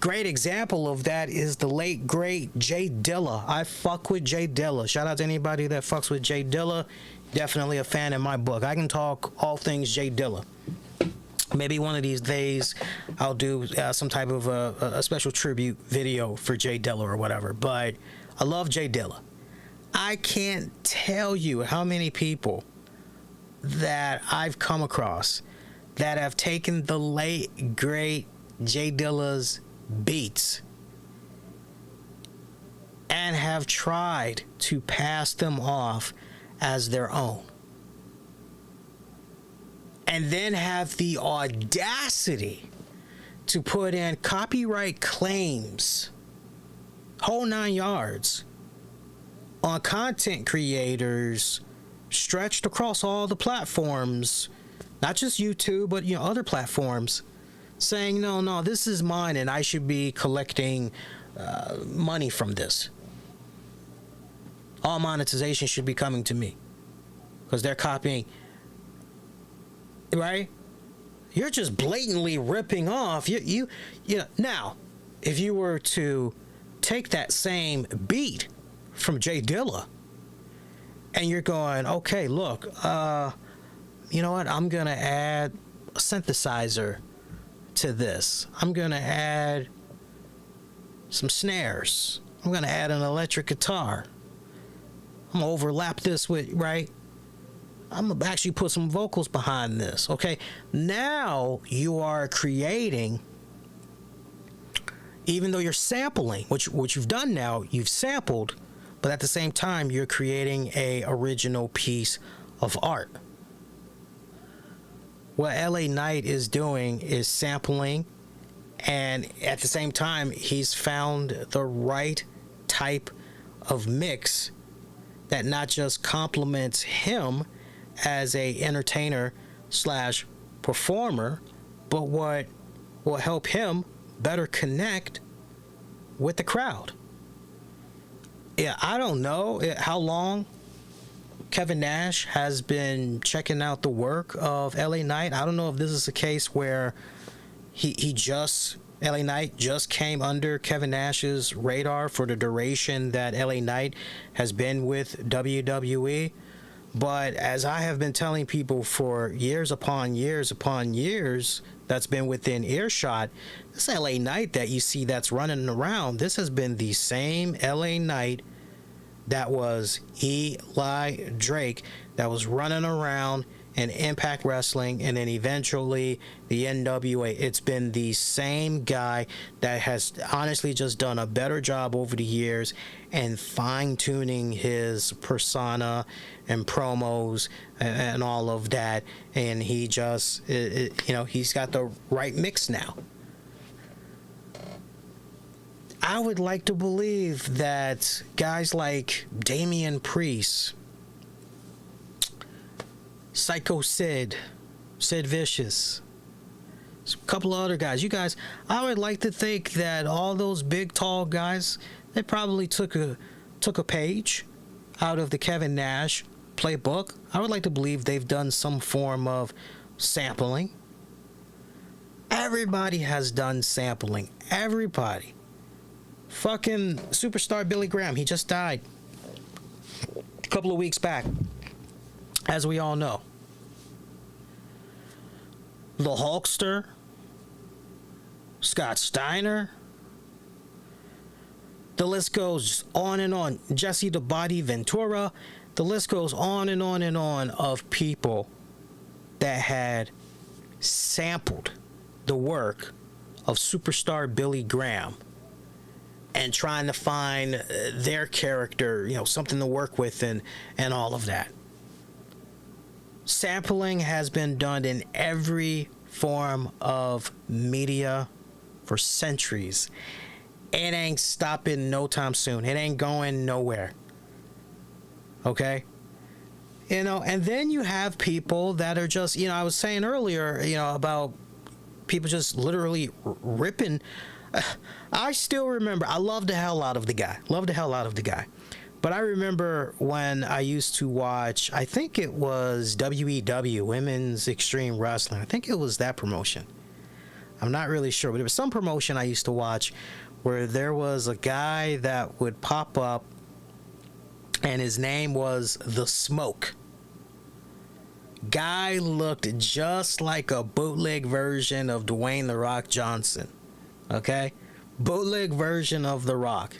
Great example of that is the late, great Jay Dilla. I fuck with Jay Dilla. Shout out to anybody that fucks with Jay Dilla. Definitely a fan in my book. I can talk all things Jay Dilla. Maybe one of these days I'll do some type of a special tribute video for Jay Dilla or whatever. But I love Jay Dilla. I can't tell you how many people that I've come across that have taken the late, great Jay Dilla's beats and have tried to pass them off as their own. And then have the audacity to put in copyright claims, whole 9 yards, on content creators stretched across all the platforms, not just YouTube, but other platforms, saying, no, this is mine and I should be collecting money from this. All monetization should be coming to me because they're copying. Right? You're just blatantly ripping off. You know. Now, if you were to take that same beat from Jay Dilla, and you're going, okay, look, you know what? I'm gonna add a synthesizer to this. I'm gonna add some snares. I'm gonna add an electric guitar. I'm gonna overlap this with, right? I'm gonna actually put some vocals behind this. Okay, now you are creating, even though you're sampling, which you've done now, you've sampled, but at the same time you're creating a original piece of art. What LA Knight is doing is sampling, and at the same time he's found the right type of mix that not just complements him as a entertainer slash performer, but what will help him better connect with the crowd. Yeah, I don't know how long Kevin Nash has been checking out the work of LA Knight. I don't know if this is a case where LA Knight just came under Kevin Nash's radar for the duration that LA Knight has been with WWE. But as I have been telling people for years upon years upon years that's been within earshot, this LA Knight that you see that's running around, this has been the same LA Knight that was Eli Drake, that was running around in Impact Wrestling and then eventually the NWA. It's been the same guy that has honestly just done a better job over the years and fine-tuning his persona and promos and all of that, and he just he's got the right mix now. I would like to believe that guys like Damian Priest, Psycho Sid Vicious, a couple of other guys, I would like to think that all those big tall guys, they probably took a page out of the Kevin Nash playbook. I would like to believe they've done some form of sampling. Everybody has done sampling. Everybody. Fucking superstar Billy Graham, he just died a couple of weeks back, as we all know. The Hulkster, Scott Steiner, the list goes on and on. Jesse the Body Ventura, the list goes on and on and on of people that had sampled the work of superstar Billy Graham and trying to find their character, something to work with and all of that. Sampling has been done in every form of media for centuries. It ain't stopping no time soon. It ain't going nowhere. Okay? And then you have people that are just, I was saying earlier, about people just literally ripping. I still remember, I love the hell out of the guy. But I remember when I used to watch, I think it was WEW, Women's Extreme Wrestling. I think it was that promotion. I'm not really sure, but it was some promotion I used to watch where there was a guy that would pop up and his name was The Smoke. Guy looked just like a bootleg version of Dwayne The Rock Johnson. Okay? Bootleg version of The Rock.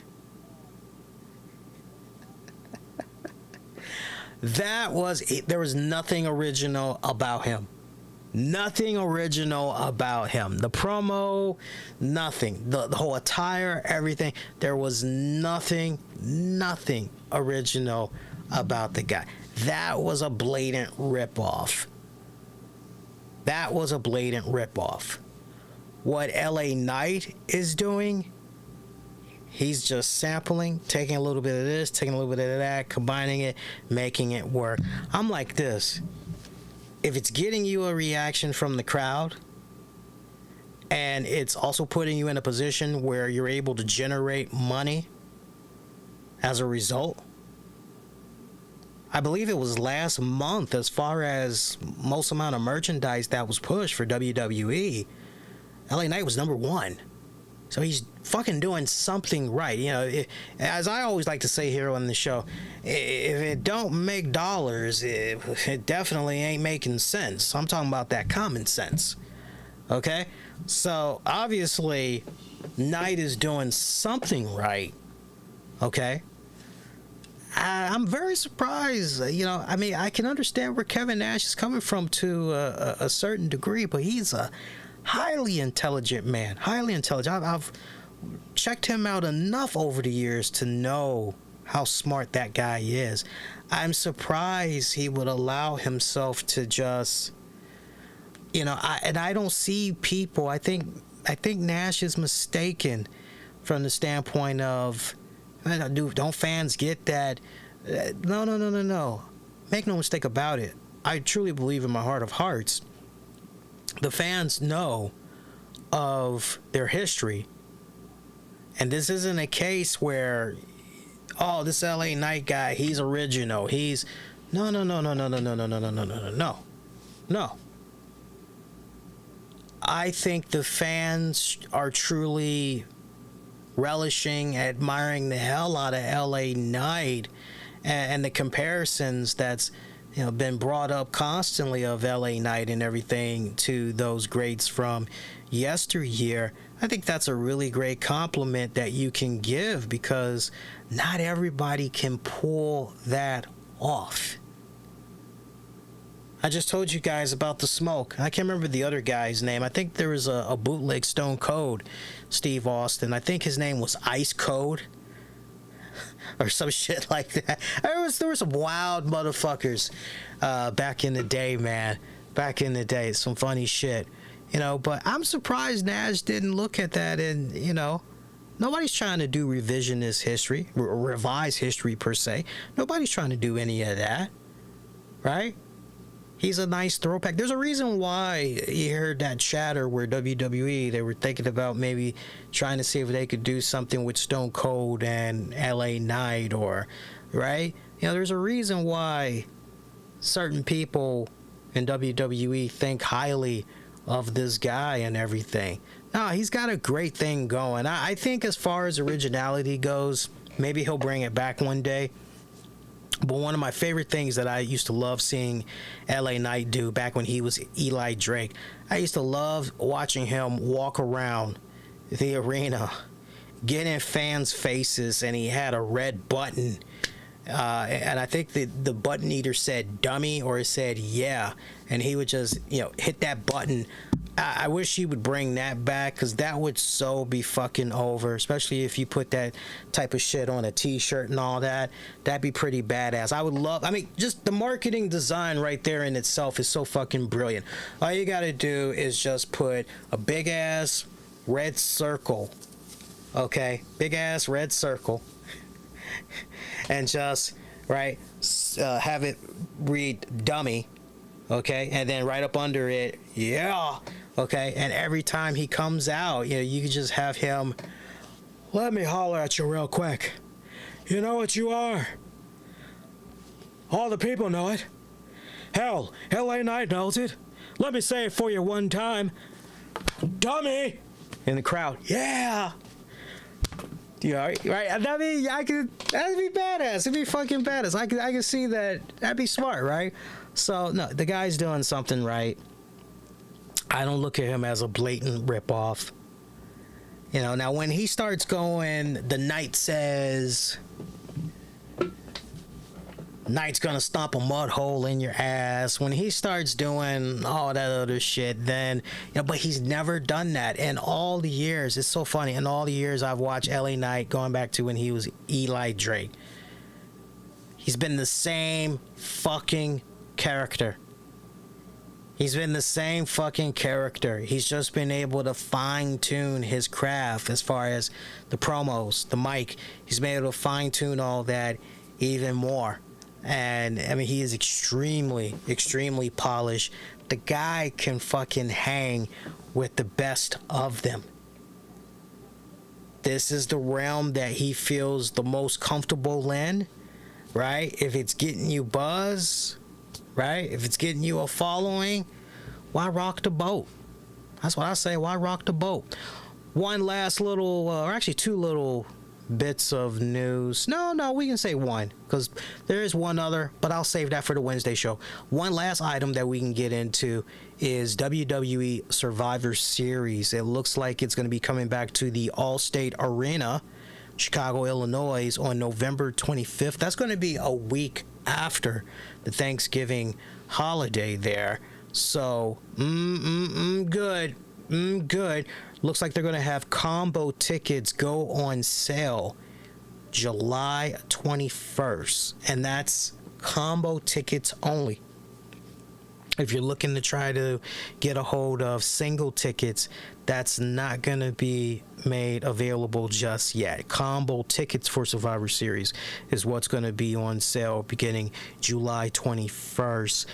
There was nothing original about him. Nothing original about him. The promo, nothing. The whole attire, everything. There was nothing original about the guy. That was a blatant ripoff. What LA Knight is doing, he's just sampling, taking a little bit of this, taking a little bit of that, combining it, making it work. I'm like this. If it's getting you a reaction from the crowd, and it's also putting you in a position where you're able to generate money as a result, I believe it was last month, as far as most amount of merchandise that was pushed for WWE, LA Knight was #1. So he's fucking doing something right. You know, as I always like to say here on the show, if it don't make dollars, it definitely ain't making sense. I'm talking about that common sense. Okay? So obviously, Knight is doing something right. Okay? I'm very surprised. You know, I mean, I can understand where Kevin Nash is coming from to a certain degree, but he's a highly intelligent man. Highly intelligent. I've checked him out enough over the years to know how smart that guy is. I'm surprised he would allow himself to just, you know, I don't see people. I think Nash is mistaken from the standpoint of, don't fans get that? No. Make no mistake about it. I truly believe in my heart of hearts, the fans know of their history. And this isn't a case where, oh, this LA Knight guy, he's original. He's no. I think the fans are truly relishing, admiring the hell out of LA Knight, and the comparisons that's, you know, been brought up constantly of LA Knight and everything to those greats from yesteryear. I think that's a really great compliment that you can give, because not everybody can pull that off. I just told you guys about The Smoke. I can't remember the other guy's name. I think there was a bootleg Stone Cold Steve Austin. I think his name was Ice Code or some shit like that. There was some wild motherfuckers back in the day, man. Back in the day, some funny shit, you know. But I'm surprised Nash didn't look at that, and, you know, nobody's trying to do revisionist history, revise history per se. Nobody's trying to do any of that, right? He's a nice throwback. There's a reason why you heard that chatter where WWE, they were thinking about maybe trying to see if they could do something with Stone Cold and LA Knight, or, right? You know, there's a reason why certain people in WWE think highly of this guy and everything. No, he's got a great thing going. I think as far as originality goes, maybe he'll bring it back one day. But one of my favorite things that I used to love seeing LA Knight do back when he was Eli Drake, I used to love watching him walk around the arena, get in fans' faces, and he had a red button. And I think the button either said dummy or it said yeah. And he would just, you know, hit that button. I wish he would bring that back, because that would so be fucking over, especially if you put that type of shit on a t-shirt and all that. That'd be pretty badass. I would love, I mean, just the marketing design right there in itself is so fucking brilliant. All you gotta do is just put a big ass red circle, okay? Big ass red circle, and just, right, have it read dummy, okay? And then right up under it, yeah, Okay, and every time he comes out, you can just have him. Let me holler at you real quick. You know what you are? All the people know it. Hell, LA Knight knows it. Let me say it for you one time. Dummy! In the crowd, yeah! Right? I mean, that'd be badass. It'd be fucking badass. I can see that. That'd be smart, right? So, no, the guy's doing something right. I don't look at him as a blatant ripoff. Now when he starts going, the Knight says, Knight's gonna stomp a mud hole in your ass. When he starts doing all that other shit, then, but he's never done that in all the years. It's so funny. In all the years I've watched LA Knight, going back to when he was Eli Drake, he's been the same fucking character. He's been the same fucking character. He's just been able to fine-tune his craft as far as the promos, the mic. He's been able to fine-tune all that even more. And, I mean, he is extremely, extremely polished. The guy can fucking hang with the best of them. This is the realm that he feels the most comfortable in, right? If it's getting you buzz, right? If it's getting you a following, why rock the boat? That's what I say. Why rock the boat? One last little, or actually two little bits of news. No, we can say one, because there is one other, but I'll save that for the Wednesday show. One last item that we can get into is WWE Survivor Series. It looks like it's going to be coming back to the Allstate Arena, Chicago, Illinois, on November 25th. That's going to be a week after the Thanksgiving holiday there. So, good. Looks like they're going to have combo tickets go on sale July 21st. And that's combo tickets only. If you're looking to try to get a hold of single tickets, that's not going to be made available just yet. Combo tickets for Survivor Series is what's going to be on sale beginning July 21st.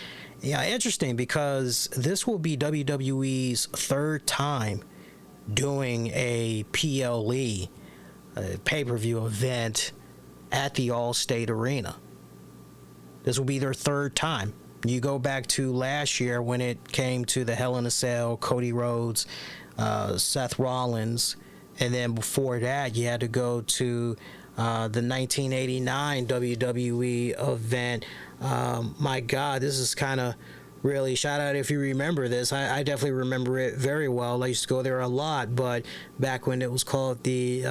Yeah, interesting, because this will be WWE's third time doing a PLE, a pay-per-view event at the Allstate Arena. This will be their third time. You go back to last year when it came to the Hell in a Cell, Cody Rhodes, Seth Rollins, and then before that you had to go to the 1989 WWE event. My God, this is kind of really, shout out if you remember this. I definitely remember it very well. I used to go there a lot, but back when it was called the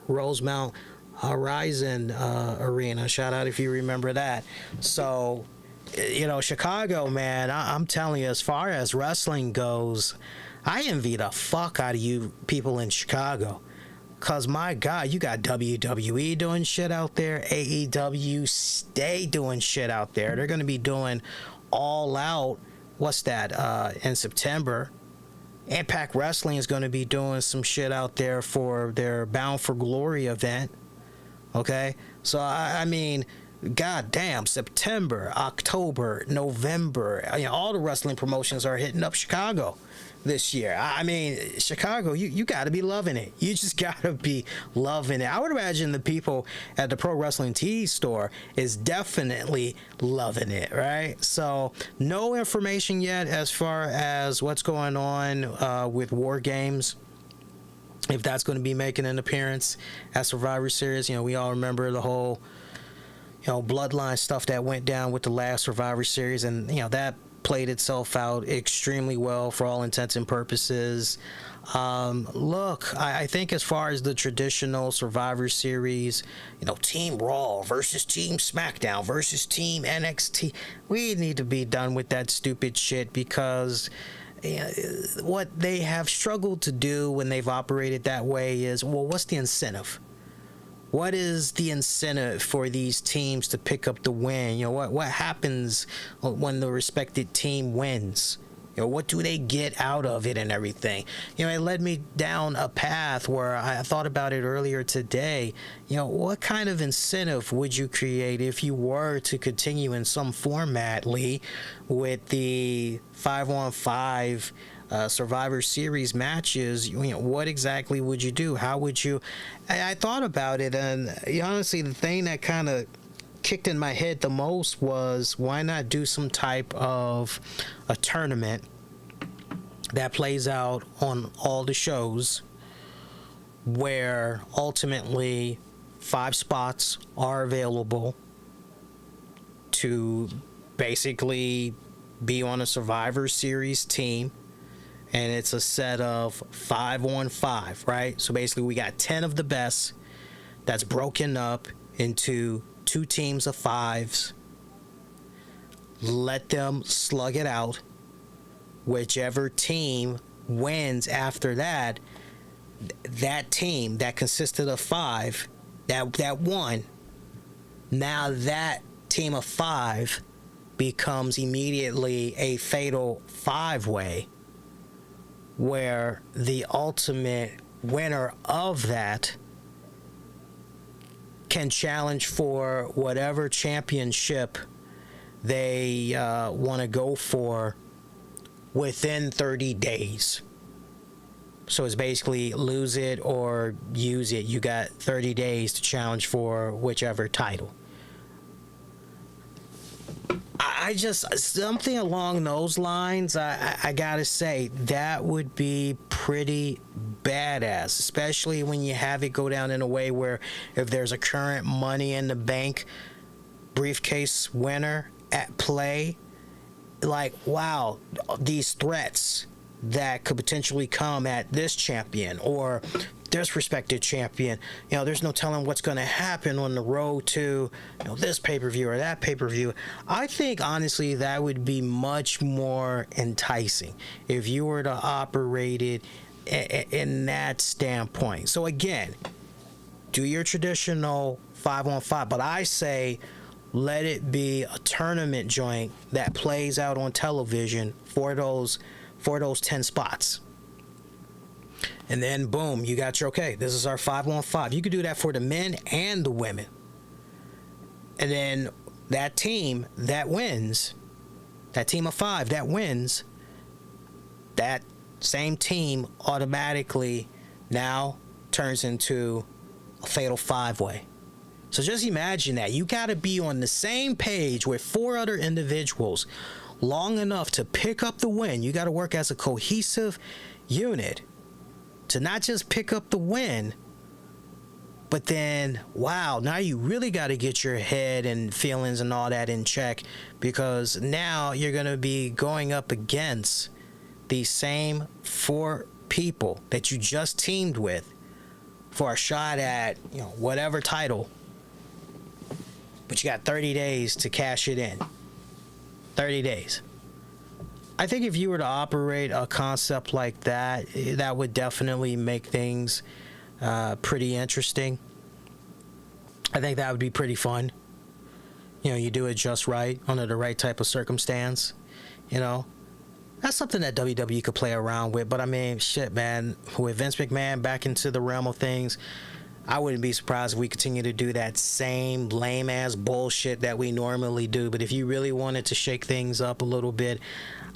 Rosemount Horizon Arena. Shout out if you remember that. So, Chicago, man, I'm telling you, as far as wrestling goes, I envy the fuck out of you people in Chicago. Because, my God, you got WWE doing shit out there. AEW stay doing shit out there. They're going to be doing All Out, in September. Impact Wrestling is going to be doing some shit out there for their Bound for Glory event. Okay? So, I mean, God damn, September, October, November, all the wrestling promotions are hitting up Chicago this year. I mean, Chicago, you got to be loving it. You just got to be loving it. I would imagine the people at the Pro Wrestling Tease store is definitely loving it, right? So, no information yet as far as what's going on with War Games, if that's going to be making an appearance at Survivor Series. We all remember the whole bloodline stuff that went down with the last Survivor Series, and that played itself out extremely well for all intents and purposes. Look, I think as far as the traditional Survivor Series, Team Raw versus Team SmackDown versus Team NXT, we need to be done with that stupid shit, because what they have struggled to do when they've operated that way is, well, what's the incentive? What is the incentive for these teams to pick up the win? What happens when the respected team wins? What do they get out of it and everything? It led me down a path where I thought about it earlier today. What kind of incentive would you create if you were to continue in some format, Lee, with the 5-on-5 Survivor Series matches, what exactly would you do? How would you? I thought about it, and honestly, the thing that kind of kicked in my head the most was, why not do some type of a tournament that plays out on all the shows, where ultimately 5 spots are available to basically be on a Survivor Series team, and it's a set of 5-on-5, right? So basically we got 10 of the best that's broken up into 2 teams of 5s. Let them slug it out. Whichever team wins after that, that team that consisted of 5 that won, now that team of 5 becomes immediately a fatal 5-way, where the ultimate winner of that can challenge for whatever championship they want to go for within 30 days. So it's basically lose it or use it. You got 30 days to challenge for whichever title. I just, something along those lines, I gotta say, that would be pretty badass, especially when you have it go down in a way where if there's a current Money in the Bank briefcase winner at play, like, wow, these threats that could potentially come at this champion or this respected champion, there's no telling what's going to happen on the road to this pay-per-view or that pay-per-view. I think honestly that would be much more enticing if you were to operate it in that standpoint. So again, do your traditional 5-on-5, but I say let it be a tournament joint that plays out on television for those 10 spots. And then boom, you got your, okay, this is our 5-on-5. You could do that for the men and the women. And then that team that wins, that team of 5 that wins, that same team automatically now turns into a fatal 5-way. So just imagine that. You got to be on the same page with 4 other individuals long enough to pick up the win. You got to work as a cohesive unit to not just pick up the win, but then, wow, now you really got to get your head and feelings and all that in check, because now you're going to be going up against these same 4 people that you just teamed with for a shot at, whatever title. But you got 30 days to cash it in. 30 days. I think if you were to operate a concept like that, that would definitely make things pretty interesting. I think that would be pretty fun. You do it just right, under the right type of circumstance. That's something that WWE could play around with. But I mean, shit, man, with Vince McMahon back into the realm of things, I wouldn't be surprised if we continue to do that same lame-ass bullshit that we normally do. But if you really wanted to shake things up a little bit,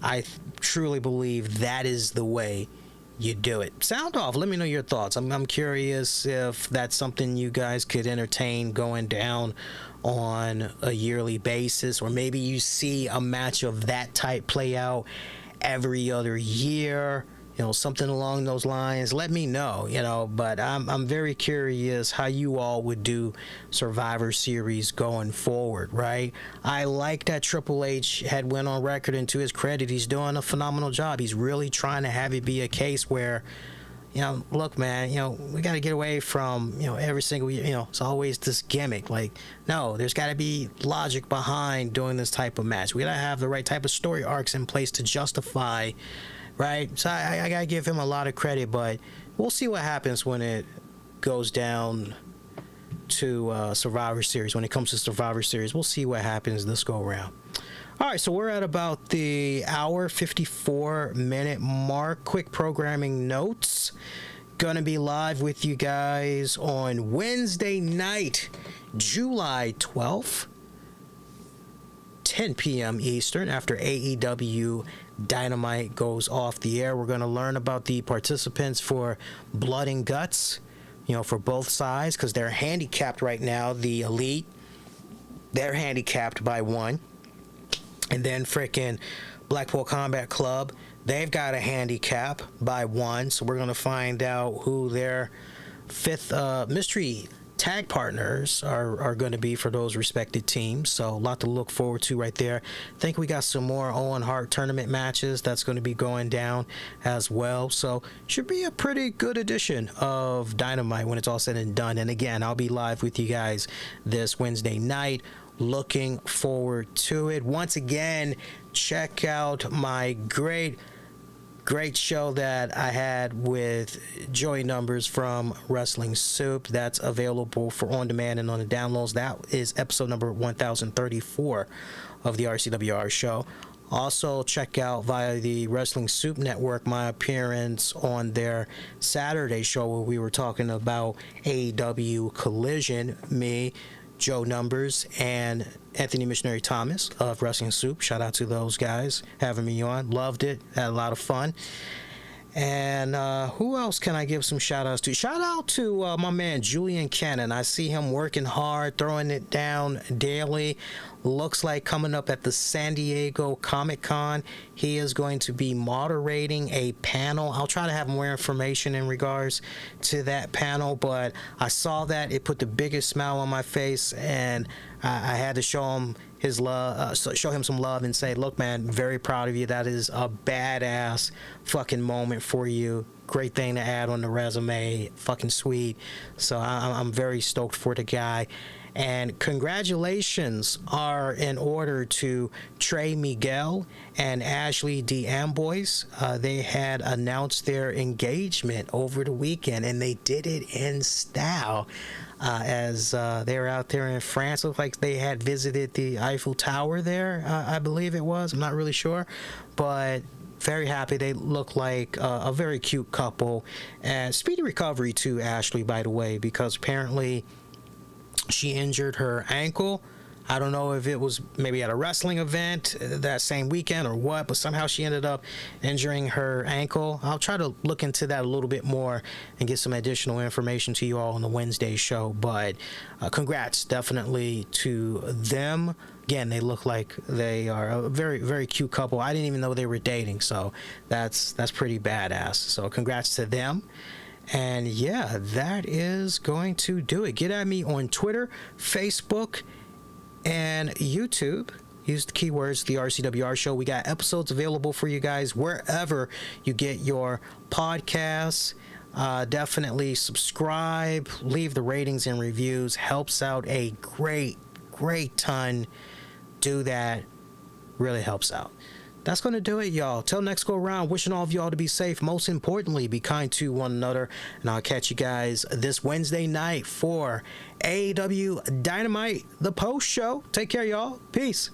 I truly believe that is the way you do it. Sound off. Let me know your thoughts. I'm curious if that's something you guys could entertain going down on a yearly basis, or maybe you see a match of that type play out every other year. Something along those lines. Let me know, but I'm very curious how you all would do Survivor Series going forward, right? I like that Triple H had went on record, and to his credit, he's doing a phenomenal job. He's really trying to have it be a case where, look, man, we got to get away from, every single, it's always this gimmick. Like, no, there's got to be logic behind doing this type of match. We got to have the right type of story arcs in place to justify, right? So I gotta give him a lot of credit, but we'll see what happens when it goes down to Survivor Series. When it comes to Survivor Series, we'll see what happens this go around. All right, so we're at about the hour 54-minute mark. Quick programming notes. Gonna be live with you guys on Wednesday night, July 12th, 10 p.m. Eastern after AEW Dynamite goes off the air. We're going to learn about the participants for Blood and Guts, for both sides, because they're handicapped right now. The Elite, they're handicapped by 1. And then frickin' Blackpool Combat Club, they've got a handicap by 1. So we're going to find out who their 5th mystery tag partners are going to be for those respected teams. So a lot to look forward to right there. I think we got some more Owen Hart tournament matches that's going to be going down as well. So should be a pretty good edition of Dynamite when it's all said and done. And again, I'll be live with you guys this Wednesday night. Looking forward to it. Once again, check out my great show that I had with Joey Numbers from Wrestling Soup. That's available for on demand and on the downloads. That is episode number 1034 of the RCWR show. Also, check out via the Wrestling Soup Network my appearance on their Saturday show where we were talking about AEW Collision. Me, Joe Numbers, and Anthony Missionary Thomas of Wrestling Soup. Shout out to those guys having me on. Loved it. Had a lot of fun. And who else can I give some shout outs to? Shout out to my man Julian Cannon. I see him working hard, throwing it down daily. Looks like coming up at the San Diego Comic-Con, he is going to be moderating a panel. I'll try to have more information in regards to that panel, but I saw that. It put the biggest smile on my face, and I had to show him his love, show him some love and say, look, man, very proud of you. That is a badass fucking moment for you. Great thing to add on the resume. Fucking sweet. So I'm very stoked for the guy. And congratulations are in order to Trey Miguel and Ashley D. Amboise. They had announced their engagement over the weekend, and they did it in style. As they were out there in France. Looked like they had visited the Eiffel Tower there, I believe it was. I'm not really sure. But very happy. They look like a very cute couple. And speedy recovery to Ashley, by the way, because apparently she injured her ankle. I don't know if it was maybe at a wrestling event that same weekend or what, but somehow she ended up injuring her ankle. I'll try to look into that a little bit more and get some additional information to you all on the Wednesday show. But congrats definitely to them. Again, they look like they are a very, very cute couple. I didn't even know they were dating, so that's pretty badass. So congrats to them. And yeah, that is going to do it. Get at me on Twitter, Facebook, and YouTube. Use the keywords the RCWR show. We got episodes available for you guys wherever you get your podcasts. Definitely subscribe, leave the ratings and reviews. Helps out a great ton. Do that. Really helps out. That's going to do it, y'all. Till next go around, wishing all of y'all to be safe. Most importantly, be kind to one another. And I'll catch you guys this Wednesday night for AEW Dynamite, the post show. Take care, y'all. Peace.